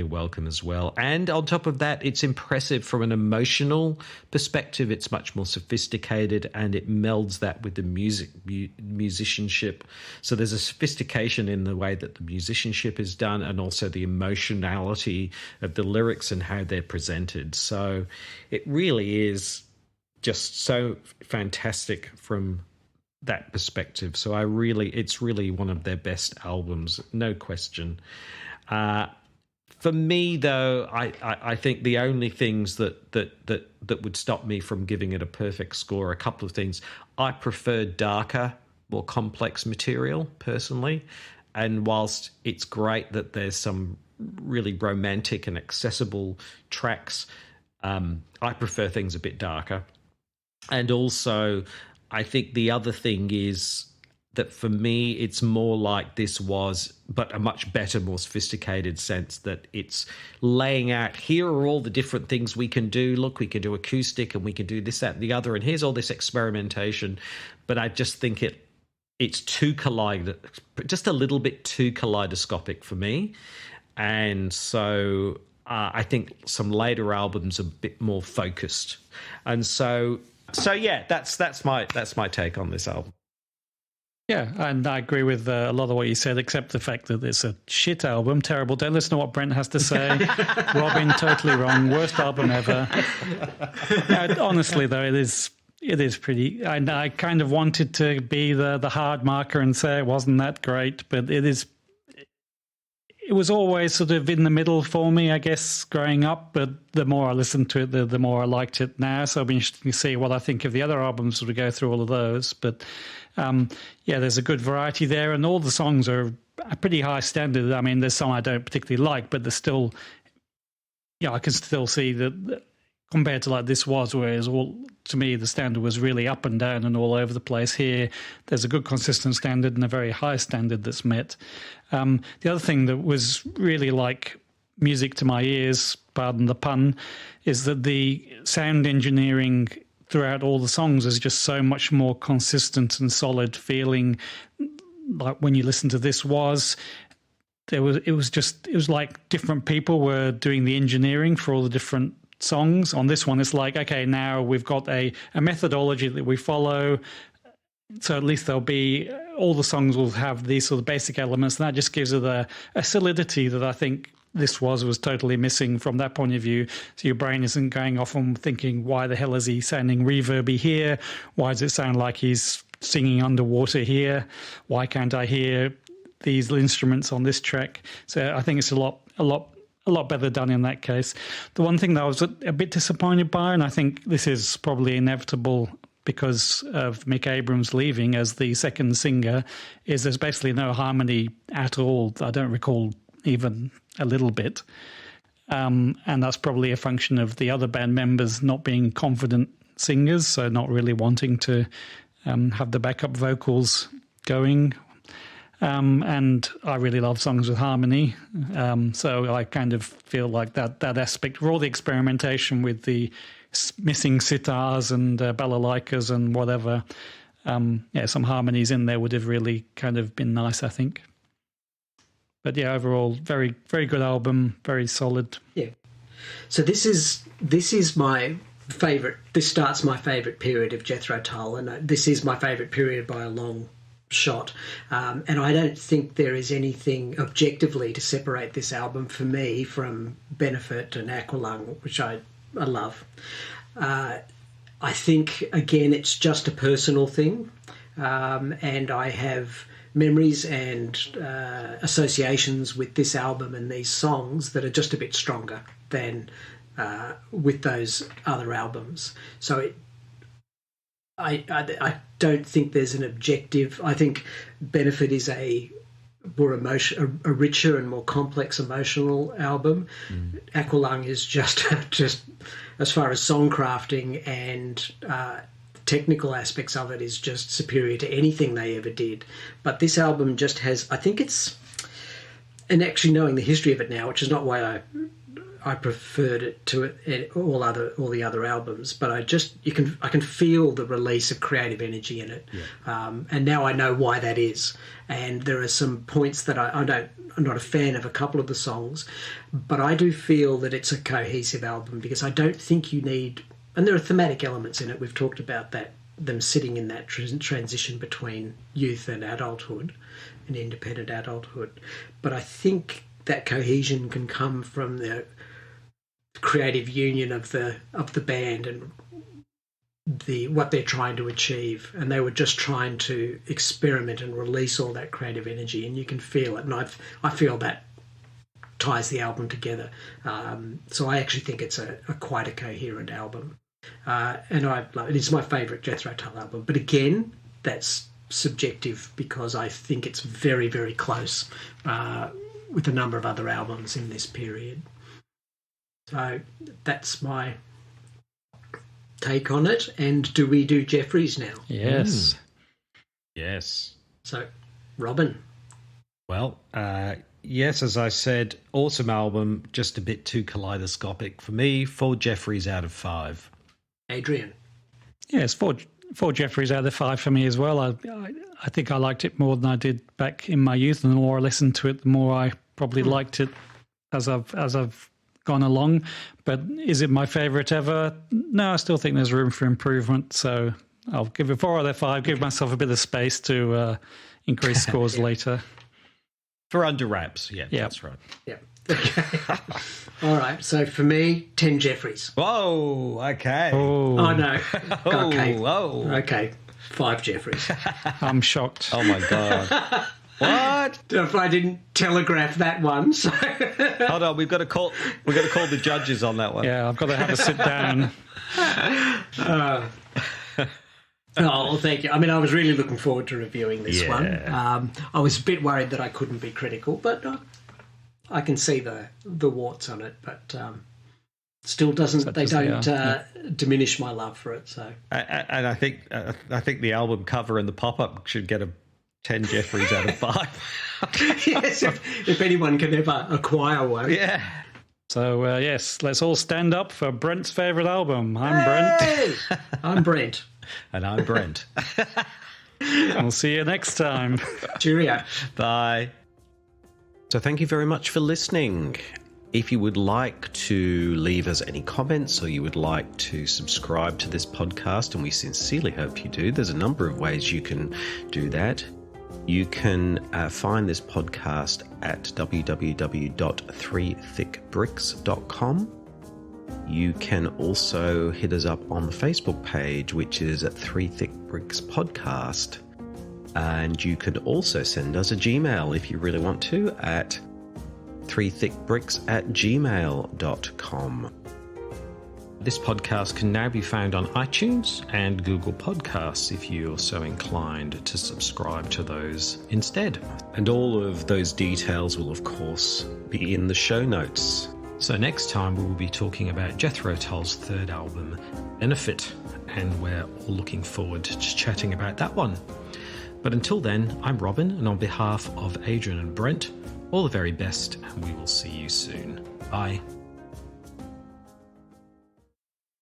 welcome as well. And on top of that, it's impressive from an emotional perspective. It's much more sophisticated, and it melds that with the musicianship. So there's a sophistication in the way that the musicianship is done, and also the emotionality of the lyrics and how they're presented. So it really is just so fantastic from that perspective. So it's really one of their best albums, no question. For me, though, I think the only things that would stop me from giving it a perfect score are a couple of things. I prefer darker, more complex material, personally. And whilst it's great that there's some really romantic and accessible tracks, I prefer things a bit darker. And also, I think the other thing is that for me it's more like this was, but a much better, more sophisticated sense that it's laying out, here are all the different things we can do. Look, we can do acoustic and we can do this, that, and the other, and here's all this experimentation. But I just think it's too just a little bit too kaleidoscopic for me. And so I think some later albums are a bit more focused. And so yeah, that's my take on this album. Yeah, and I agree with a lot of what you said, except the fact that it's a shit album, terrible. Don't listen to what Brent has to say. Robin, totally wrong. Worst album ever. Honestly, though, it is pretty. I kind of wanted to be the hard marker and say it wasn't that great, but it is. It was always sort of in the middle for me, I guess, growing up. But the more I listened to it, the more I liked it now. So it'll be interesting to see what I think of the other albums as we go through all of those. But yeah, there's a good variety there, and all the songs are a pretty high standard. I mean, there's some I don't particularly like, but there's still, I can still see that compared to like This Was, whereas to me the standard was really up and down and all over the place. Here, there's a good consistent standard and a very high standard that's met. The other thing that was really like music to my ears, pardon the pun, is that the sound engineering throughout all the songs is just so much more consistent and solid feeling. Like when you listen to This Was, it was like different people were doing the engineering for all the different songs. On this one, it's like, okay, now we've got a methodology that we follow, so at least there'll be, all the songs will have these sort of basic elements, and that just gives it a solidity that I think This was totally missing from that point of view. So your brain isn't going off and thinking, why the hell is he sounding reverby here? Why does it sound like he's singing underwater here? Why can't I hear these instruments on this track? So I think it's a lot better done in that case. The one thing that I was a bit disappointed by, and I think this is probably inevitable because of Mick Abrams leaving as the second singer, is there's basically no harmony at all. I don't recall even a little bit. And that's probably a function of the other band members not being confident singers, so not really wanting to have the backup vocals going. And I really love songs with harmony. So I kind of feel like that aspect, for all the experimentation with the missing sitars and balalaikas and whatever, some harmonies in there would have really kind of been nice, I think. But yeah, overall, very, very good album, very solid. Yeah. So this is my favourite. This starts my favourite period of Jethro Tull, and this is my favourite period by a long shot. And I don't think there is anything objectively to separate this album for me from Benefit and Aqualung, which I love. I think, again, it's just a personal thing, and I have memories and associations with this album and these songs that are just a bit stronger than with those other albums. So I don't think there's an objective. I think Benefit is a richer and more complex emotional album. Aqualung is just as far as songcrafting and technical aspects of it, is just superior to anything they ever did. But this album just has, I think it's, and actually knowing the history of it now, which is not why I preferred it to all the other albums, but I can feel the release of creative energy in it, and now I know why that is. And there are some points that I'm not a fan of a couple of the songs, but I do feel that it's a cohesive album, because I don't think you need, and there are thematic elements in it. We've talked about that, them sitting in that transition between youth and adulthood and independent adulthood, but I think that cohesion can come from the creative union of the band and what they're trying to achieve, and they were just trying to experiment and release all that creative energy, and you can feel it, and I feel that ties the album together. So I actually think it's a quite a coherent album, and it is my favourite Jethro Tull album. But again, that's subjective, because I think it's very, very close with a number of other albums in this period. So that's my take on it. And do we do Jeffries now? Yes. Yes. So, Robin. Well, yes, as I said, awesome album, just a bit too kaleidoscopic for me. 4 Jeffries out of 5. Adrian. Yes, four Jeffries out of 5 for me as well. I think I liked it more than I did back in my youth, and the more I listened to it, the more I probably liked it as I've gone along. But is it my favourite ever? No, I still think there's room for improvement. So I'll give it 4 out of 5. Give myself a bit of space to increase scores later. For under wraps, yeah, that's right. Yeah. Okay. All right. So for me, 10 Jeffries. Whoa, okay. Oh no. Okay. Whoa. Okay. 5 Jeffries. I'm shocked. Oh my God. What? If I didn't telegraph that one, so Hold on, we've got to call the judges on that one. Yeah, I've got to have a sit down. Oh, well, thank you. I mean, I was really looking forward to reviewing this one. Yeah. I was a bit worried that I couldn't be critical, but I can see the warts on it. But still doesn't diminish my love for it. So, and I think the album cover and the pop-up should get a 10 Jeffries out of 5. Yes, if anyone can ever acquire one. Yeah. So yes, let's all stand up for Brent's favourite album. I'm Brent. Hey! I'm Brent. And I'm Brent. We'll see you next time. Cheerio. Bye. So thank you very much for listening. If you would like to leave us any comments or you would like to subscribe to this podcast, and we sincerely hope you do, there's a number of ways you can do that. You can find this podcast at www.3thickbricks.com. You can also hit us up on the Facebook page, which is at 3 Thick Bricks Podcast. And you can also send us a Gmail if you really want to at 3thickbricks@gmail.com. This podcast can now be found on iTunes and Google Podcasts if you're so inclined to subscribe to those instead. And all of those details will, of course, be in the show notes. So next time we will be talking about Jethro Tull's 3rd album, Benefit, and we're all looking forward to chatting about that one. But until then, I'm Robin, and on behalf of Adrian and Brent, all the very best, and we will see you soon. Bye.